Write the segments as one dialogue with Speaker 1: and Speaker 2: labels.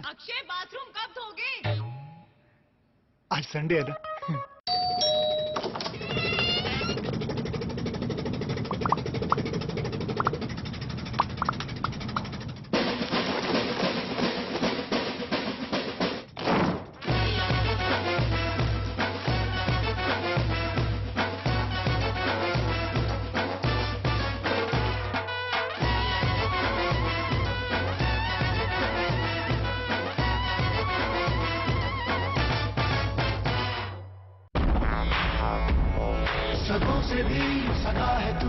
Speaker 1: Akshay bathroom कब धोगे?
Speaker 2: आज Sunday है ना।
Speaker 3: सगों से भी सगा है तू,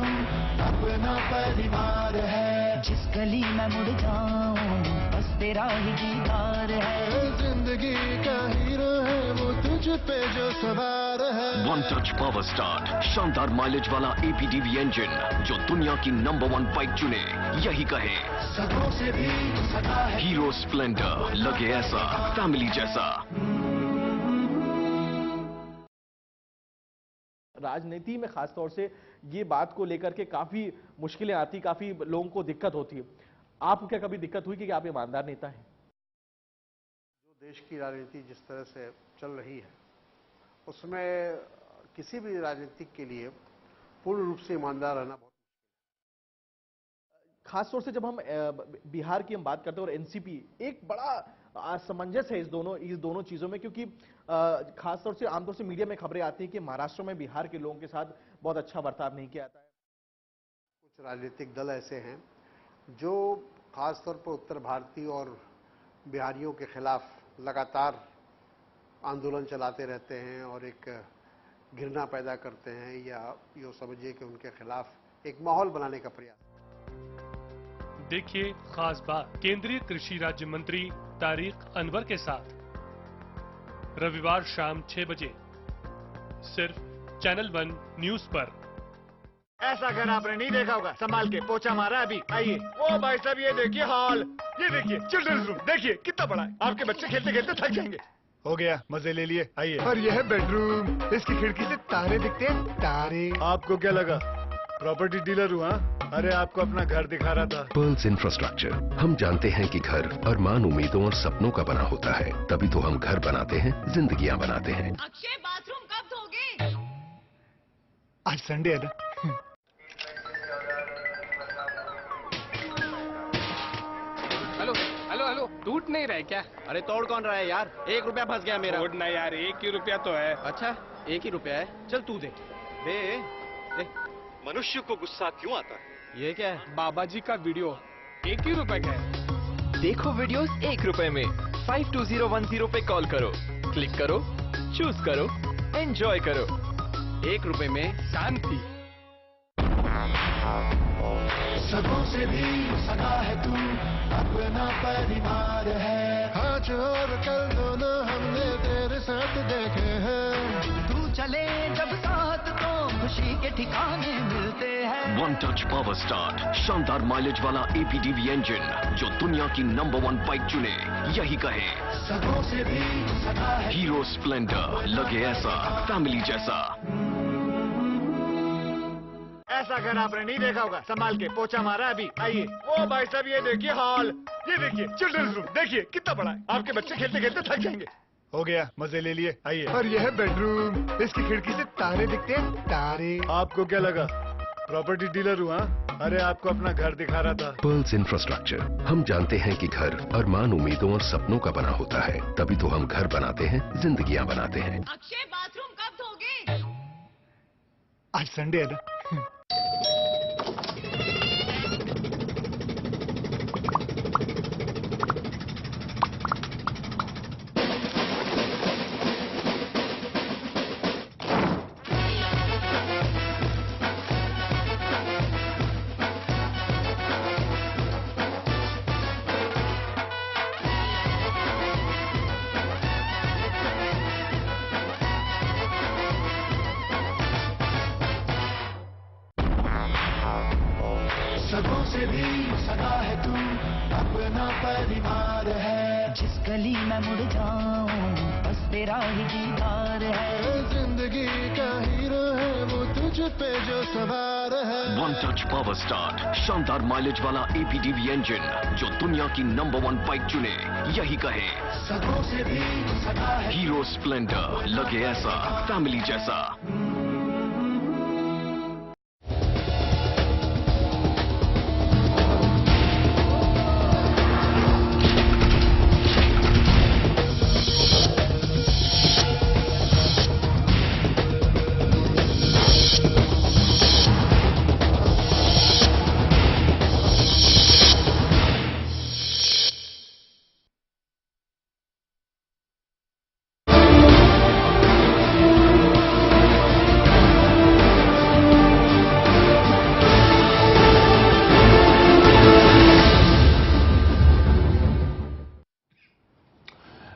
Speaker 3: अपना परिवार है।
Speaker 4: जिस गली में मुड़ जाऊं बस तेरा ही दीदार है।
Speaker 3: जिंदगी का हीरो है वो तुझ पे जो सवार है।
Speaker 5: वन टच पावर स्टार्ट, शानदार माइलेज वाला APDV इंजन जो दुनिया की नंबर 1 बाइक चुने, यही कहे
Speaker 3: सगों से भी सगा है।
Speaker 5: हीरो स्प्लेंडर, लगे ऐसा फैमिली जैसा।
Speaker 6: राजनीति में खासतौर से ये बात को लेकर के काफी मुश्किलें आती, काफी लोगों को दिक्कत होती है। आपको क्या कभी दिक्कत हुई कि आप ईमानदार नेता हैं?
Speaker 7: जो देश की राजनीति जिस तरह से चल रही है उसमें किसी भी राजनीतिक के लिए पूर्ण रूप से ईमानदार रहना बहुत
Speaker 6: खासतौर से जब हम बिहार की हम बात करते हैं और एनसीपी, एक बड़ा असमंजस है इस दोनों चीजों में, क्योंकि खासतौर से आमतौर से मीडिया में खबरें आती हैं कि महाराष्ट्र में बिहार के लोगों के साथ बहुत अच्छा बर्ताव नहीं किया जाता है।
Speaker 7: कुछ राजनीतिक दल ऐसे हैं जो खासतौर पर उत्तर भारतीय और बिहारियों के खिलाफ लगातार आंदोलन चलाते रहते हैं और एक घृणा पैदा करते हैं, या यो समझिए कि उनके खिलाफ एक माहौल बनाने का प्रयास।
Speaker 8: देखिए खास बात केंद्रीय कृषि राज्य मंत्री तारिक अनवर के साथ रविवार शाम 6 बजे सिर्फ चैनल 1 न्यूज पर।
Speaker 2: ऐसा घर आपने नहीं देखा होगा, संभाल के पोछा मारा अभी। आइए ओ भाई साहब, ये देखिए हॉल, ये देखिए चिल्ड्रंस रूम, देखिए कितना बड़ा है। आपके बच्चे खेलते खेलते थक जाएंगे।
Speaker 9: हो गया, मजे ले लिए, आइए। और यह है बेडरूम, इसकी खिड़की से तारे दिखते हैं, तारे।
Speaker 2: आपको क्या लगा प्रॉपर्टी डीलर हूँ? अरे आपको अपना घर दिखा रहा था।
Speaker 5: पर्ल्स इंफ्रास्ट्रक्चर, हम जानते हैं कि घर अरमान, उम्मीदों और सपनों का बना होता है, तभी तो हम घर बनाते हैं, जिंदगियां बनाते हैं।
Speaker 1: अक्षय बाथरूम कब धोगे?
Speaker 2: आज संडे है ना।
Speaker 10: हेलो हेलो हेलो, टूट नहीं रहा है क्या?
Speaker 11: अरे तोड़ कौन रहा है यार, 1 रुपया फंस गया मेरा।
Speaker 10: तोड़ना यार, 1 ही रुपया तो है।
Speaker 11: अच्छा 1 ही रुपया है, चल तू दे दे दे।
Speaker 12: मनुष्य को गुस्सा क्यों आता है?
Speaker 11: ये क्या है?
Speaker 10: बाबा जी का वीडियो 1 ही रुपए का है।
Speaker 13: देखो वीडियोस 1 रुपए में। 52010 पे कॉल करो, क्लिक करो, चूज करो, एंजॉय करो।
Speaker 11: 1 रुपए में
Speaker 10: शांति।
Speaker 3: सगों से भी सगा है तू, अपना परिवार है। आज और कल दोनों हमने तेरे साथ देखे हैं।
Speaker 4: तू चले जब साथ तो खुशी के ठिकाने मिलते हैं।
Speaker 5: वन टच पावर स्टार्ट, शानदार माइलेज वाला APDV इंजन जो दुनिया की नंबर 1 बाइक चुने, यही कहे
Speaker 3: सगों से भी सगा है।
Speaker 5: हीरो स्प्लेंडर, लगे ऐसा फैमिली जैसा।
Speaker 2: ऐसा घर आपने नहीं देखा होगा, संभाल के पोछा मारा अभी। आइए ओ भाई साहब, ये देखिए हॉल, ये देखिए चिल्ड्रंस रूम, देखिए कितना बड़ा है। आपके बच्चे खेलते खेलते थक जाएंगे।
Speaker 9: हो गया, मजे ले लिए, आइए। और यह है बेडरूम, इसकी खिड़की से तारे दिखते हैं, तारे।
Speaker 2: आपको क्या लगा प्रॉपर्टी डीलर हूँ? अरे आपको अपना घर दिखा रहा था।
Speaker 5: पर्ल्स इंफ्रास्ट्रक्चर, हम जानते हैं कि घर अरमान, उम्मीदों और सपनों का बना होता है, तभी तो हम घर बनाते हैं, जिंदगियां बनाते हैं।
Speaker 1: अक्षय बाथरूम कब धोगे?
Speaker 2: आज संडे है ना।
Speaker 3: सगों से भी सगा है तू, अपना परिवार है।
Speaker 4: जिस गली में मुड़ जाऊं बस तेरा ही दीदार है।
Speaker 3: जिंदगी का हीरो है वो तुझ मुझ पे जो सवार है।
Speaker 5: वन टच पावर स्टार्ट, शानदार माइलेज वाला APDV इंजन जो दुनिया की नंबर 1 बाइक चुने, यही कहे
Speaker 3: सगों से भी सगा है।
Speaker 5: हीरो स्प्लेंडर, लगे ऐसा फैमिली जैसा।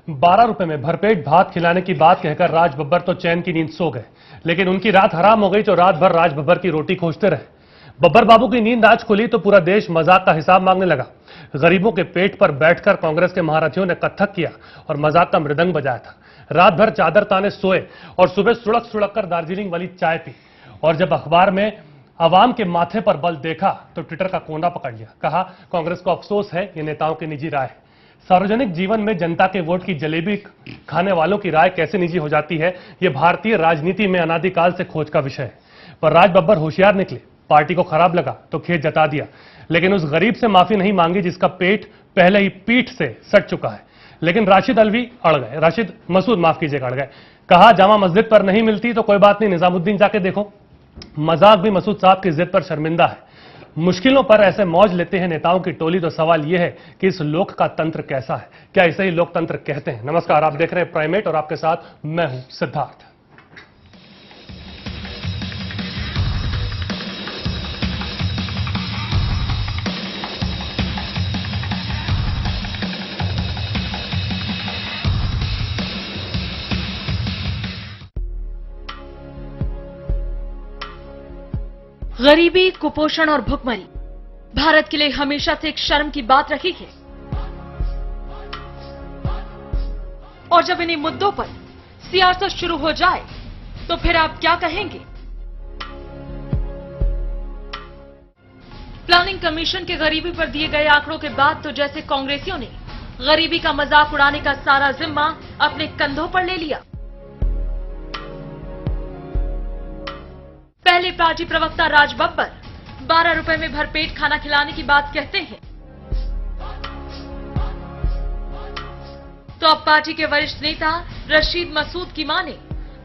Speaker 8: ₹12 में भरपेट भात खिलाने की बात कहकर राज बब्बर तो चैन की नींद सो गए, लेकिन उनकी रात हराम हो गई तो रात भर राज बब्बर की रोटी खोजते रहे। बब्बर बाबू की नींद आज खुली तो पूरा देश मजाक का हिसाब मांगने लगा। गरीबों के पेट पर बैठकर कांग्रेस के महारथियों ने कत्थक किया और मजाक का मृदंग बजाया था। रात भर चादर ताने सोए और सुबह सुड़क सुड़क कर दार्जिलिंग वाली चाय पी, और जब अखबार में अवाम के माथे पर बल देखा तो ट्विटर का कोना पकड़ लिया। कहा, कांग्रेस को अफसोस है, ये नेताओं की निजी राय है। सार्वजनिक जीवन में जनता के वोट की जलेबी खाने वालों की राय कैसे निजी हो जाती है, यह भारतीय राजनीति में अनादिकाल से खोज का विषय है। पर राज बब्बर होशियार निकले। पार्टी को खराब लगा तो खेत जता दिया, लेकिन उस गरीब से माफी नहीं मांगी जिसका पेट पहले ही पीठ से सट चुका है। लेकिन राशिद मसूद अड़ गए। कहा, जामा मस्जिद पर नहीं मिलती तो कोई बात नहीं, निजामुद्दीन जाके देखो। मजाक भी मसूद साहब की जिद पर शर्मिंदा है। मुश्किलों पर ऐसे मौज लेते हैं नेताओं की टोली, तो सवाल यह है कि इस लोक का तंत्र कैसा है, क्या इसे ही लोकतंत्र कहते हैं। नमस्कार, आप देख रहे हैं प्राइमेट और आपके साथ मैं हूं सिद्धार्थ।
Speaker 14: गरीबी, कुपोषण और भुखमरी भारत के लिए हमेशा से एक शर्म की बात रही है, और जब इन्हीं मुद्दों पर सियासत शुरू हो जाए तो फिर आप क्या कहेंगे? प्लानिंग कमीशन के गरीबी पर दिए गए आंकड़ों के बाद तो जैसे कांग्रेसियों ने गरीबी का मजाक उड़ाने का सारा जिम्मा अपने कंधों पर ले लिया। पहले पार्टी प्रवक्ता राज बब्बर ₹12 में भरपेट खाना खिलाने की बात कहते हैं, तो अब पार्टी के वरिष्ठ नेता रशीद मसूद की माने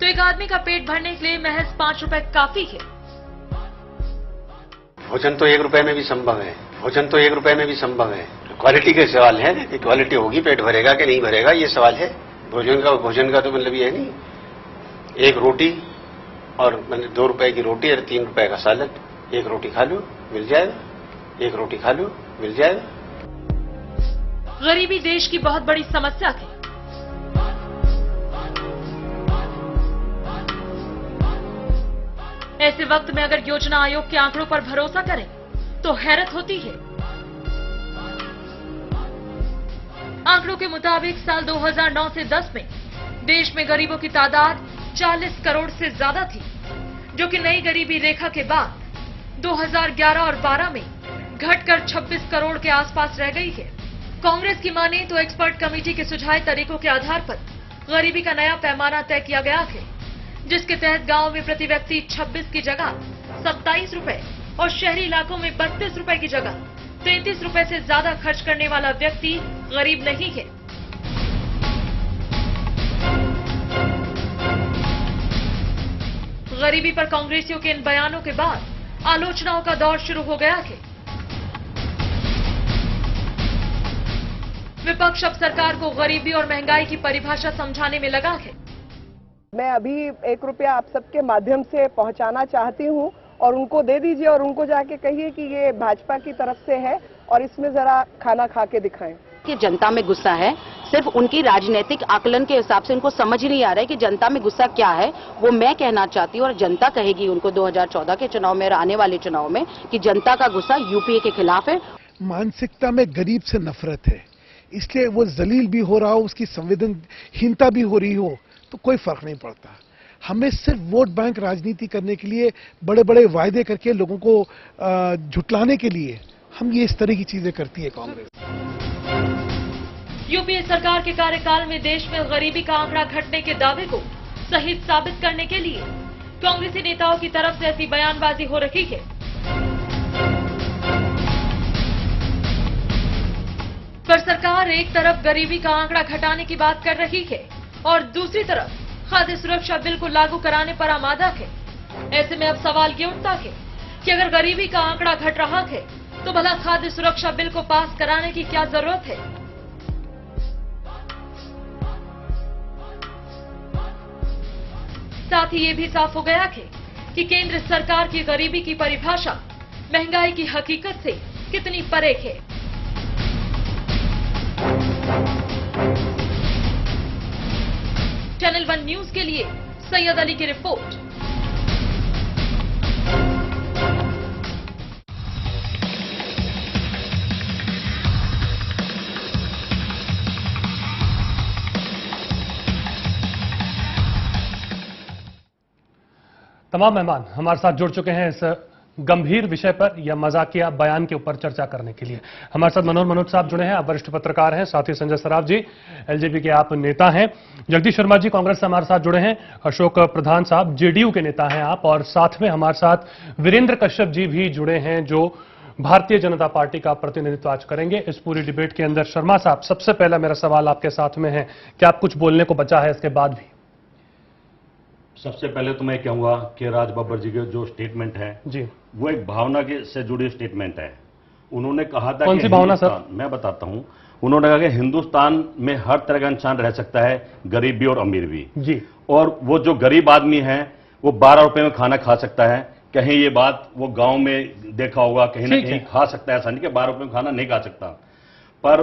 Speaker 14: तो एक आदमी का पेट भरने के लिए महज ₹5 काफी है।
Speaker 15: भोजन तो ₹1 में भी संभव है, भोजन तो ₹1 में भी संभव है। क्वालिटी के सवाल है कि क्वालिटी होगी, पेट भरेगा कि नहीं भरेगा, ये सवाल है। भोजन का तो मतलब ये नहीं, एक रोटी और मतलब ₹2 की रोटी और ₹3 का सालन, एक रोटी खा लो मिल जाएगा, एक रोटी खा लो मिल जाएगा।
Speaker 14: गरीबी देश की बहुत बड़ी समस्या थी। ऐसे वक्त में अगर योजना आयोग के आंकड़ों पर भरोसा करें तो हैरत होती है। आंकड़ों के मुताबिक साल 2009 से 10 में देश में गरीबों की तादाद 40 करोड़ से ज्यादा थी, जो कि नई गरीबी रेखा के बाद 2011 और 12 में घटकर 26 करोड़ के आसपास रह गई है। कांग्रेस की माने तो एक्सपर्ट कमेटी के सुझाए तरीकों के आधार पर गरीबी का नया पैमाना तय किया गया है, जिसके तहत गांव में प्रति व्यक्ति 26 की जगह ₹27 और शहरी इलाकों में ₹32 की जगह ₹33 से ज्यादा खर्च करने वाला व्यक्ति गरीब नहीं है। गरीबी पर कांग्रेसियों के इन बयानों के बाद आलोचनाओं का दौर शुरू हो गया है। विपक्ष अब सरकार को गरीबी और महंगाई की परिभाषा समझाने में लगा है।
Speaker 16: मैं अभी ₹1 आप सबके माध्यम से पहुंचाना चाहती हूं और उनको दे दीजिए और उनको जाके कहिए कि ये भाजपा की तरफ से है और इसमें जरा खाना खा के दिखाएं।
Speaker 17: कि जनता में गुस्सा है, सिर्फ उनकी राजनीतिक आकलन के हिसाब से उनको समझ ही नहीं आ रहा है कि जनता में गुस्सा क्या है। वो मैं कहना चाहती हूँ और जनता कहेगी उनको 2014 के चुनाव में और आने वाले चुनाव में कि जनता का गुस्सा यूपीए के खिलाफ है।
Speaker 18: मानसिकता में गरीब से नफरत है, इसलिए वो जलील भी हो रहा हो, उसकी संवेदनहीनता भी हो रही हो तो कोई फर्क नहीं पड़ता। हमें सिर्फ वोट बैंक राजनीति करने के लिए, बड़े बड़े वायदे करके लोगों को झुटलाने के लिए हम ये इस तरह की चीजें करती है कांग्रेस।
Speaker 14: यूपीए सरकार के कार्यकाल में देश में गरीबी का आंकड़ा घटने के दावे को सही साबित करने के लिए कांग्रेसी नेताओं की तरफ से ऐसी बयानबाजी हो रही है। पर सरकार एक तरफ गरीबी का आंकड़ा घटाने की बात कर रही है और दूसरी तरफ खाद्य सुरक्षा बिल को लागू कराने पर आमादा है। ऐसे में अब सवाल ये उठता है कि अगर गरीबी का आंकड़ा घट रहा है तो भला खाद्य सुरक्षा बिल को पास कराने की क्या जरूरत है। साथ ही ये भी साफ हो गया है कि केंद्र सरकार की गरीबी की परिभाषा महंगाई की हकीकत से कितनी परे है। चैनल 1 न्यूज के लिए सैयद अली की रिपोर्ट।
Speaker 8: तमाम मेहमान हमारे साथ जुड़ चुके हैं इस गंभीर विषय पर या मजाकिया बयान के ऊपर चर्चा करने के लिए। हमारे साथ मनोज साहब जुड़े हैं, आप वरिष्ठ पत्रकार हैं। साथ ही संजय सराफ जी, एलजेपी के आप नेता हैं। जगदीश शर्मा जी कांग्रेस से हमारे साथ जुड़े हैं। अशोक प्रधान साहब जेडीयू के नेता हैं आप, और साथ में हमारे साथ वीरेंद्र कश्यप जी भी जुड़े हैं जो भारतीय जनता पार्टी का प्रतिनिधित्व आज करेंगे इस पूरी डिबेट के अंदर। शर्मा साहब, सबसे पहला मेरा सवाल आपके साथ में है, क्या आप कुछ बोलने को बचा है इसके बाद भी?
Speaker 19: सबसे पहले तो मैं कहूंगा कि राज बब्बर जी के जो स्टेटमेंट है
Speaker 8: जी,
Speaker 19: वो एक भावना के से जुड़ी स्टेटमेंट है। उन्होंने कहा था
Speaker 8: कौन सी भावना सर?
Speaker 19: मैं बताता हूं। उन्होंने कहा कि हिंदुस्तान में हर तरह का इंसान रह सकता है, गरीब भी और अमीर भी
Speaker 8: जी,
Speaker 19: और वो जो गरीब आदमी है वो 12 रुपए में खाना खा सकता है। कहीं ये बात वो गांव में देखा होगा, कहीं ना कहीं खा सकता है, ऐसा नहीं कि 12 रुपए में खाना नहीं खा सकता। पर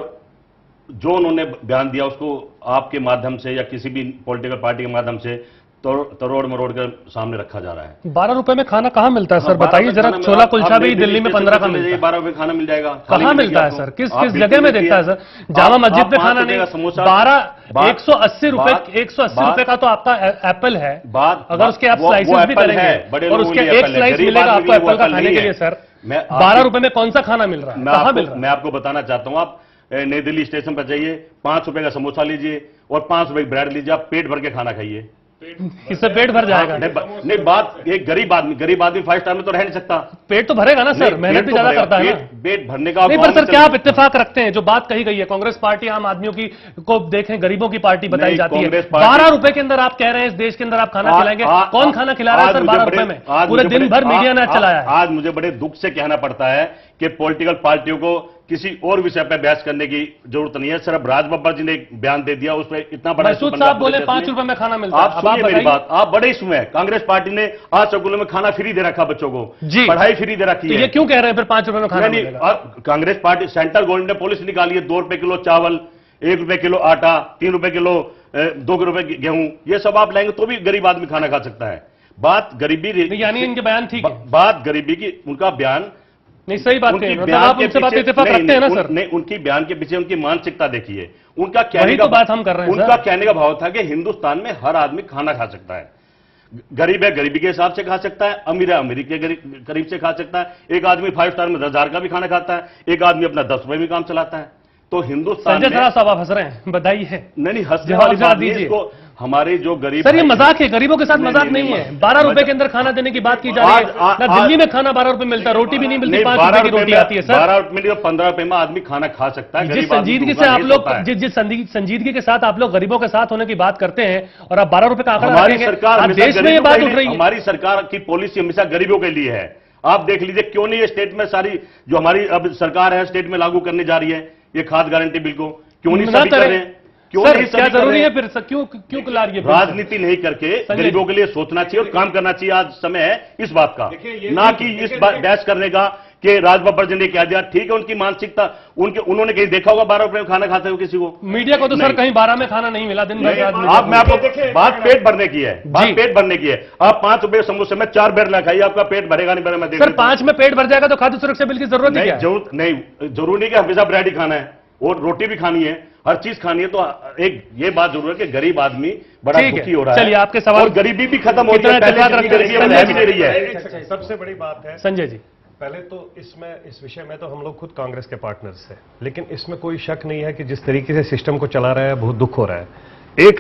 Speaker 19: जो उन्होंने बयान दिया उसको आपके माध्यम से या किसी भी पॉलिटिकल पार्टी के माध्यम से तरोड़ मरोड़ कर सामने रखा जा रहा है।
Speaker 8: 12 रुपए में खाना कहाँ मिलता है सर? बताइए जरा। छोला कुलचा भी दिल्ली में 15 का मिलता है,
Speaker 19: 12 रुपए खाना मिल जाएगा।
Speaker 8: कहाँ मिलता है सर? किस जगह में देखता है सर? जामा मस्जिद में खाना नहीं। 180 रुपए का तो आपका एप्पल है, अगर उसके आप स्लाइसेस भी करेंगे और उसके एक स्लाइस मिलेगा आपको एप्पल का खाने के लिए सर, 12 रुपए में कौन सा खाना मिल रहा है? कहाँ मिल रहा है?
Speaker 19: मैं आपको बताना चाहता हूँ, आप नई दिल्ली स्टेशन पर जाइए, 5 रुपए का समोसा लीजिए और 5 रुपए की ब्रेड लीजिए, आप पेट भर के खाना खाइए।
Speaker 8: इससे पेट भर जाएगा?
Speaker 19: नहीं, बात एक गरीब आदमी 5 स्टार में तो रह नहीं सकता।
Speaker 8: पेट तो भरेगा ना सर, मेहनत भी ज्यादा करता है ना।
Speaker 19: पेट भरने का
Speaker 8: नहीं, पर सर क्या आप इत्तेफाक रखते हैं? जो बात कही गई है, कांग्रेस पार्टी आम आदमियों की को देखें गरीबों की पार्टी बताई जाती है। 12 रुपए के अंदर आप कह रहे हैं इस देश के अंदर आप खाना खिलाएंगे? कौन खाना खिला रहा है सर 12 रुपए में? पूरे दिन भर मीडिया ने चलाया है।
Speaker 19: आज मुझे बड़े दुख से कहना पड़ता है कि पॉलिटिकल पार्टियों को किसी और विषय पर बहस करने की जरूरत नहीं है। सिर्फ राज बब्बर जी ने एक बयान दे दिया, उस पर इतना बड़ा
Speaker 8: साहब बोले 5 रुपए में खाना मिलता है।
Speaker 19: आप सुनिए मेरी बात, आप बड़े इसमें है। कांग्रेस पार्टी ने आज स्कूलों में खाना फ्री दे रखा, बच्चों को
Speaker 8: जी
Speaker 19: पढ़ाई फ्री दे रखी है।
Speaker 8: ये क्यों कह रहे हैं फिर 5 रुपए में खाना मिलेगा?
Speaker 19: कांग्रेस पार्टी सेंट्रल गवर्नमेंट ने पॉलिसी निकाली है, 2 रुपए किलो चावल, 1 रुपए किलो आटा, 3 रुपए किलो 2 रुपए गेहूं, ये सब आप लाएंगे तो भी गरीब आदमी खाना खा सकता है। बात गरीबी,
Speaker 8: यानी इनके बयान ठीक है,
Speaker 19: बात गरीबी की, उनका बयान
Speaker 8: नहीं सही बात है। मतलब आप उनसे बात इत्तेफाक रखते हैं ना सर?
Speaker 19: नहीं, उनकी बयान के पीछे उनकी मानसिकता देखिए। उनका कहने
Speaker 8: का बात हम कर रहे हैं,
Speaker 19: उनका कहने का भाव था कि हिंदुस्तान में हर आदमी खाना खा सकता है। गरीब है गरीबी के हिसाब से खा सकता है, अमीर है अमीरी के करीब से खा सकता है। एक आदमी 5 स्टार में 10,000 का भी खाना खाता है, एक आदमी अपना 10 रुपए में काम चलाता है। तो हिंदुस्तान
Speaker 8: संजय साहब आप हंस रहे हैं, बधाई है।
Speaker 19: नहीं, हंसने वाली बात नहीं है। इसको हमारे जो गरीब
Speaker 8: सर, ये मजाक है, गरीबों के साथ मजाक नहीं है। 12 रुपए के अंदर खाना देने की बात की जा रही है ना। दिल्ली में खाना 12 रुपए मिलता है, रोटी भी नहीं मिलती, 5 रुपए की रोटी आती है सर।
Speaker 19: 12 रुपए में 15 रुपए में आदमी खाना खा सकता है।
Speaker 8: जिस संजीदगी से आप लोग जिस संजीदगी के साथ आप लोग गरीबों के साथ होने की बात करते हैं और आप 12 रुपए का आंकड़ा
Speaker 19: हमारी सरकार
Speaker 8: देश में ये बात उठ रही है।
Speaker 19: हमारी सरकार की पॉलिसी हमेशा गरीबों के लिए है। आप देख लीजिए क्यों नहीं ये स्टेट में सारी जो हमारी अब सरकार है स्टेट में लागू करने जा रही है ये खाद्य गारंटी बिल को, क्यों नहीं सभी कर रहे हैं? क्यों नहीं
Speaker 8: क्या जरूरी है फिर? क्यों ला रही है?
Speaker 19: राजनीति नहीं करके गरीबों के लिए सोचना चाहिए और काम करना चाहिए। आज समय है इस बात का, ना कि इस बहस करने का कि राज बब्बर जी ने कह दिया। ठीक है, उनकी मानसिकता, उन्होंने कहीं देखा होगा 12 रुपए में खाना खाते हो किसी को?
Speaker 8: मीडिया को तो सर कहीं 12 में खाना नहीं मिला दिन भर।
Speaker 19: आप मैं आपको बात पेट भरने की है, बात पेट भरने की है। आप 5 रुपए समोसे में 4 ब्रेड ला खाइए, आपका पेट भरेगा नहीं भरेगा?
Speaker 8: सर 5 में पेट भर जाएगा तो खाद्य सुरक्षा बिल की जरूरत नहीं?
Speaker 19: जरूरी नहीं कि हमेशा ब्रेड ही खाना है और रोटी भी खानी है। हर चीज खानी है तो एक ये बात जरूर है कि गरीब आदमी बड़ा
Speaker 8: ठीक है।
Speaker 19: दुखी हो रहा है।
Speaker 8: चलिए, आपके सवाल
Speaker 19: और गरीबी भी खत्म हो
Speaker 8: कितना
Speaker 19: रही है, पहले
Speaker 8: इत्तेफाक
Speaker 19: जितनी
Speaker 8: रखते हैं?
Speaker 19: गरीबी अब रह भी नहीं रही है।
Speaker 20: सबसे बड़ी बात है
Speaker 8: संजय जी,
Speaker 20: पहले तो इस विषय में तो हम लोग खुद कांग्रेस के पार्टनर्स हैं, लेकिन इसमें कोई शक नहीं है कि जिस तरीके से सिस्टम को चला रहा है बहुत दुख हो रहा है। एक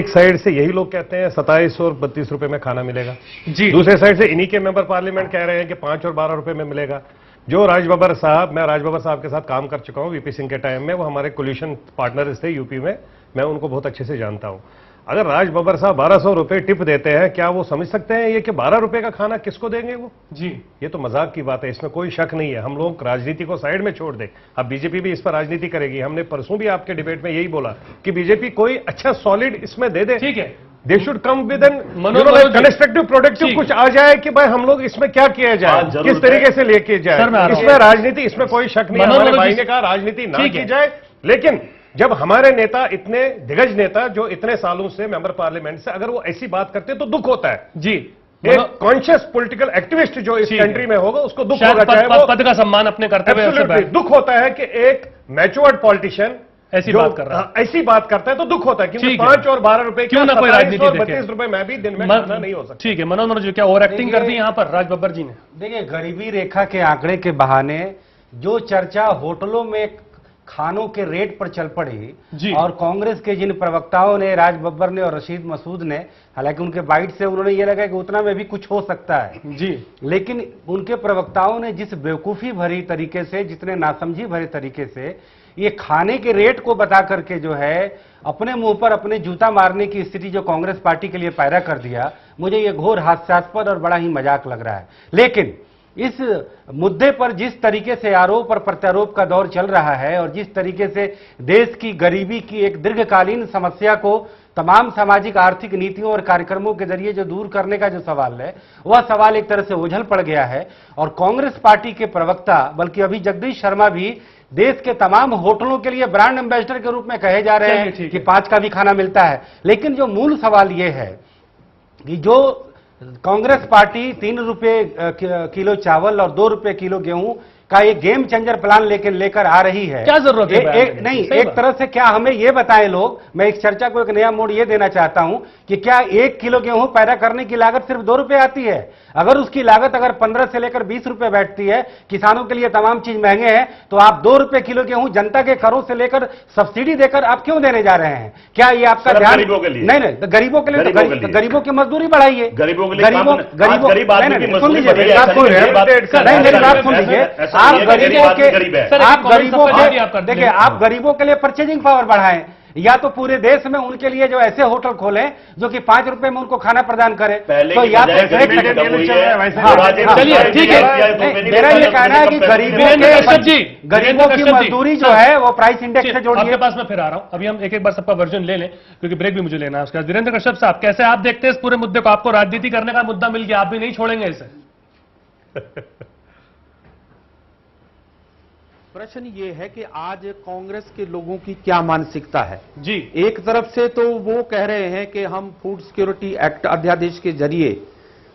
Speaker 20: साइड से यही लोग कहते हैं 27 और 32 रुपए में खाना मिलेगा
Speaker 8: जी,
Speaker 20: दूसरे साइड से इन्हीं के मेंबर पार्लियामेंट कह रहे हैं कि 5 और 12 रुपए में मिलेगा। जो राजबब्बर साहब, मैं राजबब्बर साहब के साथ काम कर चुका हूं वीपी सिंह के टाइम में, वो हमारे कोलिशन पार्टनर्स थे यूपी में, मैं उनको बहुत अच्छे से जानता हूं। अगर राजबब्बर साहब 1200 रुपए टिप देते हैं, क्या वो समझ सकते हैं ये कि 12 रुपए का खाना किसको देंगे वो?
Speaker 8: जी,
Speaker 20: ये तो मजाक की बात है, इसमें कोई शक नहीं है। हम लोग राजनीति को साइड में छोड़ दें, अब बीजेपी भी इस पर राजनीति करेगी। हमने परसों भी आपके डिबेट में यही बोला कि बीजेपी कोई अच्छा सॉलिड इसमें दे दे।
Speaker 8: ठीक है,
Speaker 20: they should come with an constructive productive, कुछ आ जाए कि भाई हम लोग इसमें क्या किया जाए, किस तरीके से लेके जाए। इसमें राजनीति, इसमें कोई शक नहीं है। हमारे भाई ने कहा राजनीति ना की जाए, लेकिन जब हमारे नेता, इतने दिग्गज नेता जो इतने सालों से मेंबर पार्लियामेंट से, अगर वो ऐसी बात करते हैं तो दुख होता है जी। एक कॉन्शियस पॉलिटिकल एक्टिविस्ट जो इस कंट्री में होगा उसको दुख होगा, चाहे वो
Speaker 8: पद का सम्मान अपने करते हुए
Speaker 20: दुख होता है कि एक मैच्योर्ड पॉलिटिशियन
Speaker 8: ऐसी बात कर रहा है,
Speaker 20: ऐसी बात करता है तो दुख होता है, क्योंकि 5 और 12 रुपए
Speaker 8: क्यों ना कोई राजनीति
Speaker 20: और 32 रुपए में भी दिन में खाना नहीं हो सकता।
Speaker 8: ठीक है, मनोज जी क्या ओवर एक्टिंग कर दी यहाँ पर राजबब्बर जी ने?
Speaker 21: देखिए, गरीबी रेखा के आंकड़े के बहाने जो चर्चा होटलों में खानों के रेट पर चल पड़ी, और कांग्रेस के जिन प्रवक्ताओं ने, राजबब्बर ने और रशीद मसूद ने, हालांकि उनके बाइट से उन्होंने ये लगा कि उतना में भी कुछ हो सकता है
Speaker 8: जी,
Speaker 21: लेकिन उनके प्रवक्ताओं ने जिस बेवकूफी भरी तरीके से, जितने नासमझी भरे तरीके से ये खाने के रेट को बता करके जो है अपने मुंह पर अपने जूता मारने की स्थिति जो कांग्रेस पार्टी के लिए पैदा कर दिया, मुझे ये घोर हास्यास्पद और बड़ा ही मजाक लग रहा है। लेकिन इस मुद्दे पर जिस तरीके से आरोप और प्रत्यारोप का दौर चल रहा है और जिस तरीके से देश की गरीबी की एक दीर्घकालीन समस्या को तमाम सामाजिक आर्थिक नीतियों और कार्यक्रमों के जरिए जो दूर करने का जो सवाल है, वह सवाल एक तरह से ओझल पड़ गया है। और कांग्रेस पार्टी के प्रवक्ता, बल्कि अभी जगदीश शर्मा भी देश के तमाम होटलों के लिए ब्रांड एम्बेसडर के रूप में कहे जा रहे हैं कि 5 का भी खाना मिलता है। लेकिन जो मूल सवाल यह है कि जो कांग्रेस पार्टी 3 रुपए किलो चावल और 2 रुपए किलो गेहूं का एक गेम चेंजर प्लान लेकर आ रही है,
Speaker 8: क्या जरूरत है?
Speaker 21: एक तरह से क्या हमें यह बताएं लोग, मैं इस चर्चा को एक नया मोड़ यह देना चाहता हूं कि क्या 1 किलो गेहूं पैदा करने की लागत सिर्फ 2 रुपए आती है? अगर उसकी लागत अगर 15 से लेकर 20 रुपए बैठती है, किसानों के लिए तमाम चीज महंगे हैं, तो आप 2 रुपए किलो गेहूं जनता के करों से लेकर सब्सिडी देकर आप क्यों देने जा रहे हैं? क्या ये आपका ध्यान?
Speaker 19: गरीबों के लिए
Speaker 21: नहीं, गरीबों के लिए तो गरीबों की मजदूरी बढ़ाइए,
Speaker 19: गरीबों के लिए,
Speaker 21: सुन लीजिए, मेरी बात सुन लीजिए। आप गरीबों के लिए परचेजिंग पावर बढ़ाएं, या तो पूरे देश में उनके लिए जो ऐसे होटल खोलें जो कि 5 रुपए में उनको खाना प्रदान करें। तो या तो चलिए ठीक है, मेरा ये कहना है कि गरीबों की मजदूरी जो है वो प्राइस इंडेक्स से जोड़िए।
Speaker 8: आपके पास मैं फिर आ रहा हूं, अभी हम एक बार सबका वर्जन ले लें क्योंकि ब्रेक भी मुझे लेना है उसके बाद। वीरेंद्र कश्यप साहब, कैसे आप देखते हैं इस पूरे मुद्दे को? आपको राजनीति करने का मुद्दा मिल गया, आप भी नहीं छोड़ेंगे इसे?
Speaker 22: प्रश्न ये है कि आज कांग्रेस के लोगों की क्या मानसिकता है
Speaker 8: जी।
Speaker 22: एक तरफ से तो वो कह रहे हैं कि हम फूड सिक्योरिटी एक्ट अध्यादेश के जरिए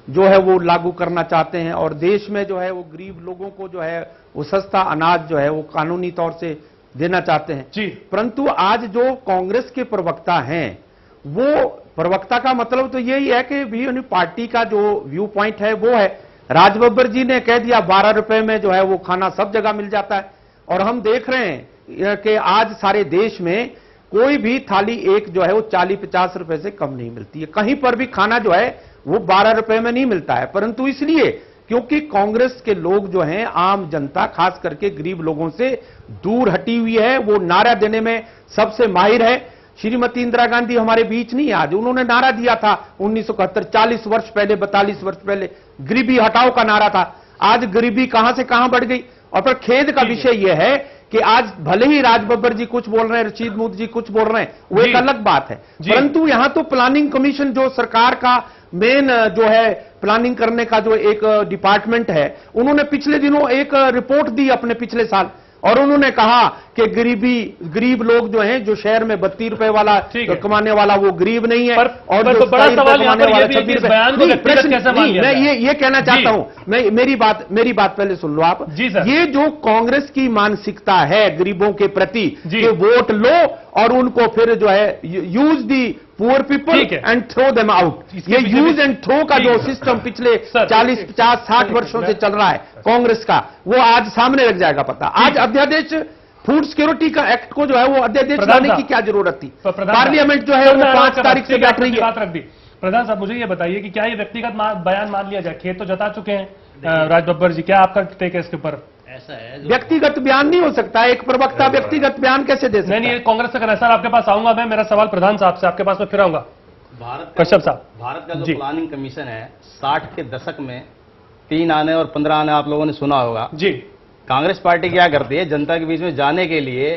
Speaker 22: जो है वो लागू करना चाहते हैं और देश में जो है वो गरीब लोगों को जो है वो सस्ता अनाज जो है वो कानूनी तौर से देना चाहते हैं जी। परंतु आज जो कांग्रेस के प्रवक्ता हैं, वो प्रवक्ता का मतलब तो यही है कि भी पार्टी का जो व्यू पॉइंट है वो है, राजबब्बर जी ने कह दिया 12 रुपए में जो है वो खाना सब जगह मिल जाता है। और हम देख रहे हैं कि आज सारे देश में कोई भी थाली एक जो है वो 40-50 रुपए से कम नहीं मिलती है। कहीं पर भी खाना जो है वो 12 रुपए में नहीं मिलता है, परंतु इसलिए क्योंकि कांग्रेस के लोग जो हैं, आम जनता खास करके गरीब लोगों से दूर हटी हुई है, वो नारा देने में सबसे माहिर है। श्रीमती इंदिरा गांधी हमारे बीच नहीं आज, उन्होंने नारा दिया था 1971, 40 वर्ष पहले, 42 वर्ष पहले गरीबी हटाओ का नारा था। आज गरीबी कहां से कहां बढ़ गई। और पर खेद का विषय यह है कि आज भले ही राजबब्बर जी कुछ बोल रहे हैं, रशीद मसूद जी कुछ बोल रहे हैं, वो एक अलग बात है, परंतु यहां तो प्लानिंग कमीशन जो सरकार का मेन जो है प्लानिंग करने का जो एक डिपार्टमेंट है, उन्होंने पिछले दिनों एक रिपोर्ट दी अपने पिछले साल, और उन्होंने कहा कि गरीब लोग जो हैं, जो शहर में 32 रुपए वाला कमाने वाला वो गरीब नहीं है, और जो
Speaker 8: बड़ा सवाल यहाँ पर ये भी है कि इस बयान को व्यक्तिगत कैसे मान लिया
Speaker 22: मैं ये कहना चाहता हूं, मैं मेरी बात पहले सुन लो आप। ये जो कांग्रेस की मानसिकता है गरीबों के प्रति कि वोट लो और उनको फिर जो है use the poor people and throw them out, ये यूज एंड थ्रो का जो सिस्टम पिछले 40, 50, 60 वर्षों से चल रहा है कांग्रेस का, वो आज सामने लग जाएगा पता। आज अध्यादेश फूड सिक्योरिटी का एक्ट को जो है वो अध्यादेश लाने की क्या जरूरत थी? पार्लियामेंट जो है वो 5 तारीख से बैठ रही है।
Speaker 8: प्रधान साहब, मुझे ये बताइए कि क्या ये व्यक्तिगत बयान मान लिया जाए? खेत तो जता चुके हैं राज बब्बर जी, क्या आपका टेक है इसके ऊपर?
Speaker 22: ऐसा है व्यक्तिगत बयान नहीं हो सकता, एक प्रवक्ता व्यक्तिगत बयान कैसे दे सकता है?
Speaker 8: नहीं, कांग्रेस से सर आपके पास आऊंगा मैं, मेरा सवाल प्रधान साहब से, आपके पास में फिर आऊंगा। कश्यप साहब,
Speaker 6: भारत का जो प्लानिंग कमीशन है 60 के दशक में 3 आने और 15 आने आप लोगों ने सुना होगा जी। कांग्रेस पार्टी क्या करती है, जनता के बीच में जाने के लिए,